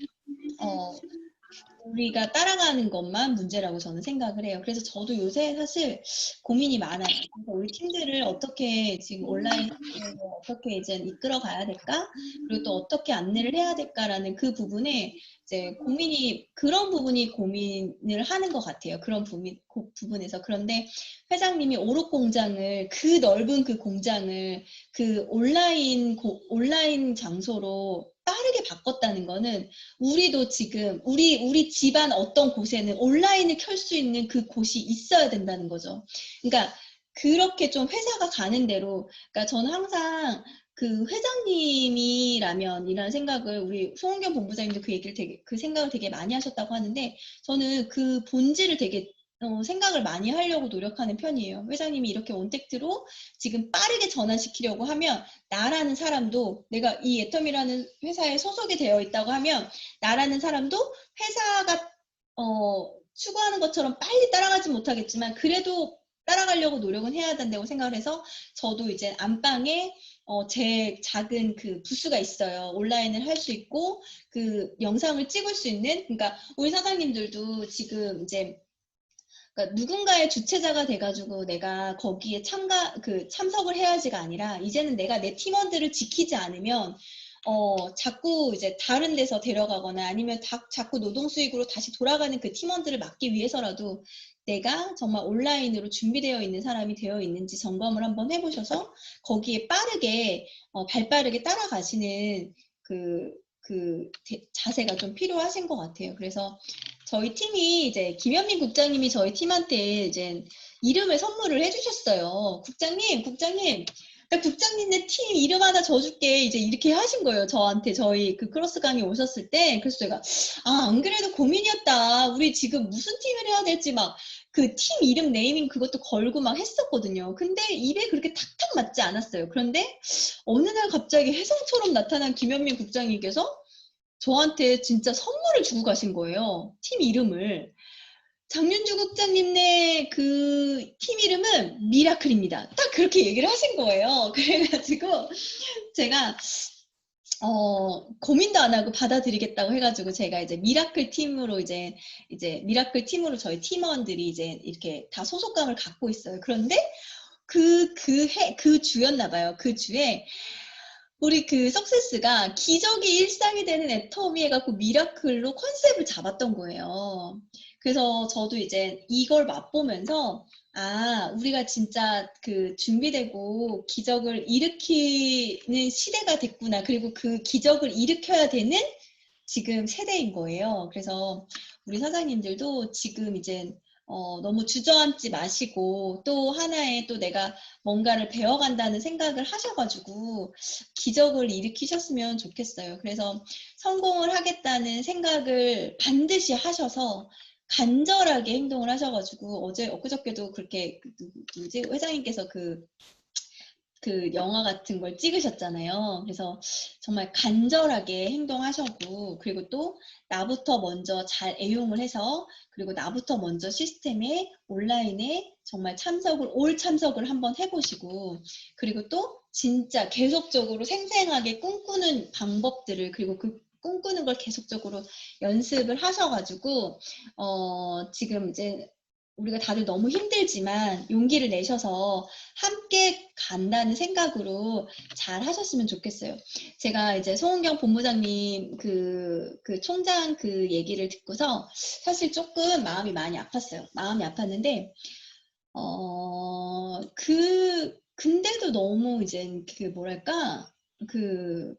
우리가 따라가는 것만 문제라고 저는 생각을 해요. 그래서 저도 요새 사실 고민이 많아요. 그래서 우리 팀들을 어떻게 지금 온라인 어떻게 이제 이끌어 가야 될까? 그리고 또 어떻게 안내를 해야 될까라는 그 부분에 이제 그런 부분이 고민을 하는 것 같아요. 그런 부분에서. 그런데 회장님이 오롯 공장을, 그 넓은 그 공장을 그 온라인 장소로 빠르게 바꿨다는 거는 우리도 지금 우리 집안 어떤 곳에는 온라인을 켤 수 있는 그 곳이 있어야 된다는 거죠. 그러니까 그렇게 좀 회사가 가는 대로, 그러니까 저는 항상 그 회장님이라면 이라는 생각을 우리 송은경 본부장님도 그 생각을 되게 많이 하셨다고 하는데 저는 그 본질을 되게 생각을 많이 하려고 노력하는 편이에요. 회장님이 이렇게 온택트로 지금 빠르게 전환시키려고 하면 나라는 사람도 내가 이 애텀이라는 회사에 소속이 되어 있다고 하면 나라는 사람도 회사가 추구하는 것처럼 빨리 따라가지 못하겠지만 그래도 따라가려고 노력은 해야 된다고 생각을 해서 저도 이제 안방에 제 작은 그 부스가 있어요. 온라인을 할 수 있고 그 영상을 찍을 수 있는, 그러니까 우리 사장님들도 지금 이제 그러니까 누군가의 주체자가 돼가지고 내가 거기에 참석을 해야지가 아니라 이제는 내가 내 팀원들을 지키지 않으면 자꾸 이제 다른 데서 데려가거나 아니면 자꾸 노동수익으로 다시 돌아가는 그 팀원들을 막기 위해서라도 내가 정말 온라인으로 준비되어 있는 사람이 되어 있는지 점검을 한번 해보셔서 거기에 발빠르게 따라가시는 자세가 좀 필요하신 것 같아요. 그래서 저희 팀이 이제 김현민 국장님이 저희 팀한테 이제 이름을 선물을 해주셨어요. 국장님, 국장님네 팀 이름 하나 줘줄게. 이제 이렇게 하신 거예요. 저한테 저희 그 크로스 강의 오셨을 때. 그래서 제가 안 그래도 고민이었다. 우리 지금 무슨 팀을 해야 될지 막 그 팀 이름 네이밍 그것도 걸고 막 했었거든요. 근데 입에 그렇게 탁탁 맞지 않았어요. 그런데 어느 날 갑자기 혜성처럼 나타난 김현민 국장님께서 저한테 진짜 선물을 주고 가신 거예요. 팀 이름을. 장윤주 국장님네 그 팀 이름은 미라클입니다. 딱 그렇게 얘기를 하신 거예요. 그래가지고 제가 고민도 안 하고 받아들이겠다고 해가지고 제가 이제 미라클 팀으로 미라클 팀으로 저희 팀원들이 이제 이렇게 다 소속감을 갖고 있어요. 그런데 그 주였나 봐요. 그 주에 우리 그 석세스가 기적이 일상이 되는 애터미 해갖고 미라클로 컨셉을 잡았던 거예요. 그래서 저도 이제 이걸 맛보면서 우리가 진짜 그 준비되고 기적을 일으키는 시대가 됐구나. 그리고 그 기적을 일으켜야 되는 지금 세대인 거예요. 그래서 우리 사장님들도 지금 이제 너무 주저앉지 마시고 또 하나의 또 내가 뭔가를 배워간다는 생각을 하셔가지고 기적을 일으키셨으면 좋겠어요. 그래서 성공을 하겠다는 생각을 반드시 하셔서 간절하게 행동을 하셔가지고 엊그저께도 그렇게 누구지? 회장님께서 그 영화 같은 걸 찍으셨잖아요. 그래서 정말 간절하게 행동하셨고 그리고 또 나부터 먼저 잘 애용을 해서 그리고 나부터 먼저 시스템에 온라인에 정말 올 참석을 한번 해보시고 그리고 또 진짜 계속적으로 생생하게 꿈꾸는 방법들을 그리고 그 꿈꾸는 걸 계속적으로 연습을 하셔가지고 지금 이제 우리가 다들 너무 힘들지만 용기를 내셔서 함께 간다는 생각으로 잘 하셨으면 좋겠어요. 제가 이제 송은경 본부장님 그 총장 그 얘기를 듣고서 사실 조금 마음이 많이 아팠어요. 마음이 아팠는데, 근데도 너무 이제 뭐랄까,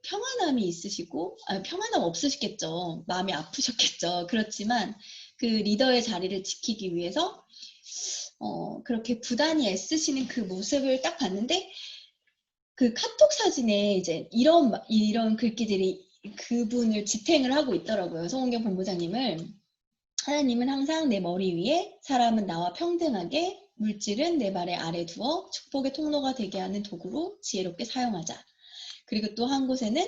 평안함이 있으시고, 평안함 없으시겠죠. 마음이 아프셨겠죠. 그렇지만 그 리더의 자리를 지키기 위해서 그렇게 부단히 애쓰시는 그 모습을 딱 봤는데 그 카톡 사진에 이제 이런 글귀들이 그분을 지탱을 하고 있더라고요. 송은경 본부장님을. 하나님은 항상 내 머리 위에, 사람은 나와 평등하게, 물질은 내 발의 아래 두어 축복의 통로가 되게 하는 도구로 지혜롭게 사용하자. 그리고 또 한 곳에는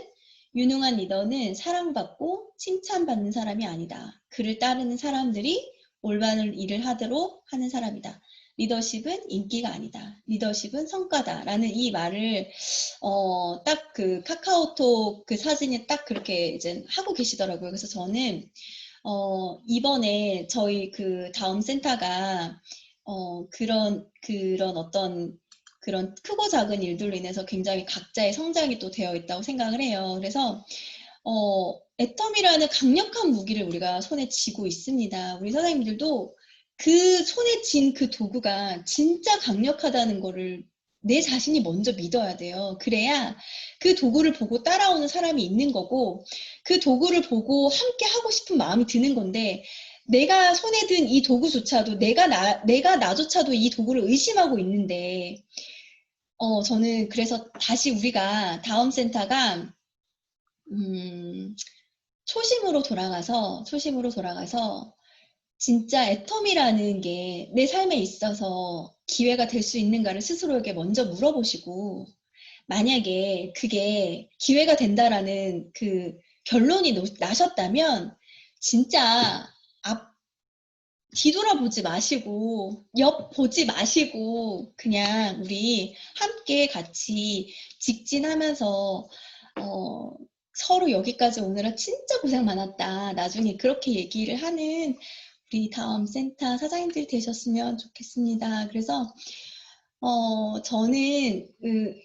유능한 리더는 사랑받고 칭찬받는 사람이 아니다. 그를 따르는 사람들이 올바른 일을 하도록 하는 사람이다. 리더십은 인기가 아니다. 리더십은 성과다. 라는 이 말을 딱 그 카카오톡 그 사진이 딱 그렇게 이제 하고 계시더라고요. 그래서 저는 이번에 저희 그 다음 센터가 그런 어떤 그런 크고 작은 일들로 인해서 굉장히 각자의 성장이 또 되어 있다고 생각을 해요. 그래서 애텀이라는 강력한 무기를 우리가 손에 쥐고 있습니다. 우리 선생님들도 그 손에 쥔 그 도구가 진짜 강력하다는 거를 내 자신이 먼저 믿어야 돼요. 그래야 그 도구를 보고 따라오는 사람이 있는 거고, 그 도구를 보고 함께 하고 싶은 마음이 드는 건데, 내가 손에 든 이 도구조차도 내가 나조차도 이 도구를 의심하고 있는데, 저는 그래서 다시 우리가 다음 센터가 초심으로 돌아가서 진짜 애텀이라는 게 내 삶에 있어서 기회가 될 수 있는가를 스스로에게 먼저 물어보시고, 만약에 그게 기회가 된다라는 그 결론이 나셨다면 진짜 뒤돌아보지 마시고 옆 보지 마시고 그냥 우리 함께 같이 직진하면서 서로 여기까지 오느라 진짜 고생 많았다. 나중에 그렇게 얘기를 하는 우리 다음 센터 사장님들이 되셨으면 좋겠습니다. 그래서 저는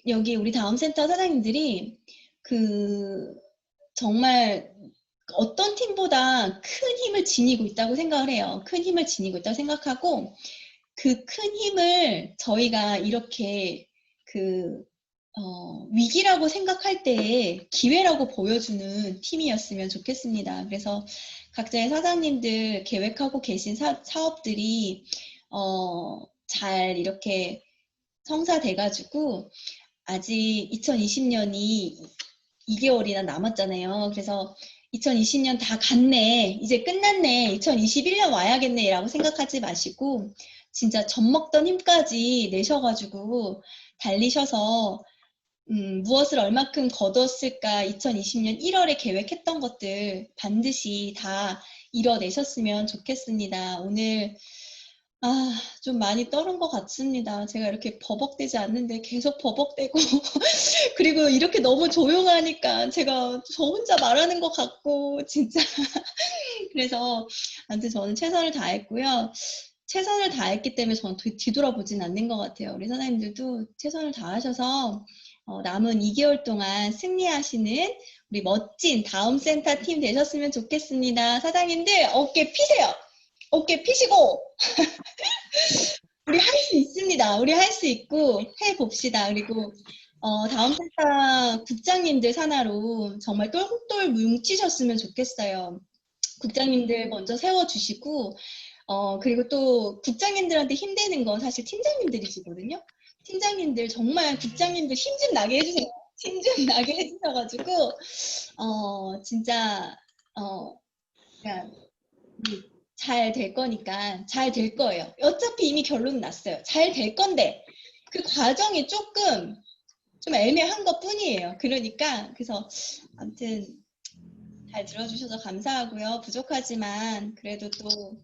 여기 우리 다음 센터 사장님들이 정말 어떤 팀보다 큰 힘을 지니고 있다고 생각을 해요. 큰 힘을 지니고 있다고 생각하고, 그 큰 힘을 저희가 이렇게 위기라고 생각할 때에 기회라고 보여주는 팀이었으면 좋겠습니다. 그래서 각자의 사장님들 계획하고 계신 사업들이 잘 이렇게 성사돼가지고 아직 2020년이 2개월이나 남았잖아요. 그래서 2020년 다 갔네, 이제 끝났네, 2021년 와야겠네 라고 생각하지 마시고 진짜 젖먹던 힘까지 내셔가지고 달리셔서 무엇을 얼마큼 거뒀을까 2020년 1월에 계획했던 것들 반드시 다 이뤄내셨으면 좋겠습니다. 오늘 좀 많이 떨은 것 같습니다. 제가 이렇게 버벅대지 않는데 계속 버벅대고 그리고 이렇게 너무 조용하니까 제가 저 혼자 말하는 것 같고 진짜 그래서 아무튼 저는 최선을 다했고요. 최선을 다했기 때문에 저는 뒤돌아보진 않는 것 같아요. 우리 선생님들도 최선을 다하셔서 남은 2개월 동안 승리하시는 우리 멋진 다음 센터 팀 되셨으면 좋겠습니다. 사장님들 어깨 피세요. 어깨 피시고 우리 할 수 있습니다. 우리 할 수 있고 해봅시다. 그리고 다음 센터 국장님들 산하로 정말 똘똘 뭉치셨으면 좋겠어요. 국장님들 먼저 세워주시고 그리고 또 국장님들한테 힘내는 건 사실 팀장님들이시거든요. 팀장님들 정말 국장님들 힘 좀 나게 해주세요. 힘 좀 나게 해주셔가지고 진짜 그냥 잘 될 거니까 잘 될 거예요. 어차피 이미 결론은 났어요. 잘 될 건데 그 과정이 조금 좀 애매한 것 뿐이에요. 그러니까 그래서 아무튼 잘 들어주셔서 감사하고요. 부족하지만 그래도 또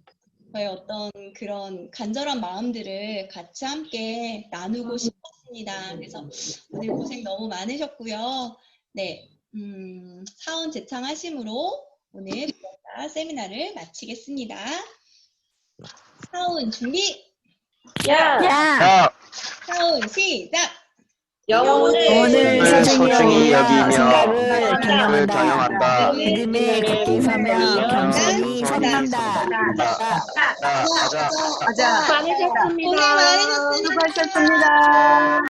저의 어떤 그런 간절한 마음들을 같이 함께 나누고 싶었습니다. 그래서 오늘 고생 너무 많으셨고요. 네, 사원 제창하심으로 오늘 세미나를 마치겠습니다. 사원 준비. 야! 사원 시작. 오늘 소중히 여기며 생각을 경영한다. 믿음에 굳게 서며 겸손히 섬긴다. 가자. 고생 많으셨습니다. 수고하셨습니다.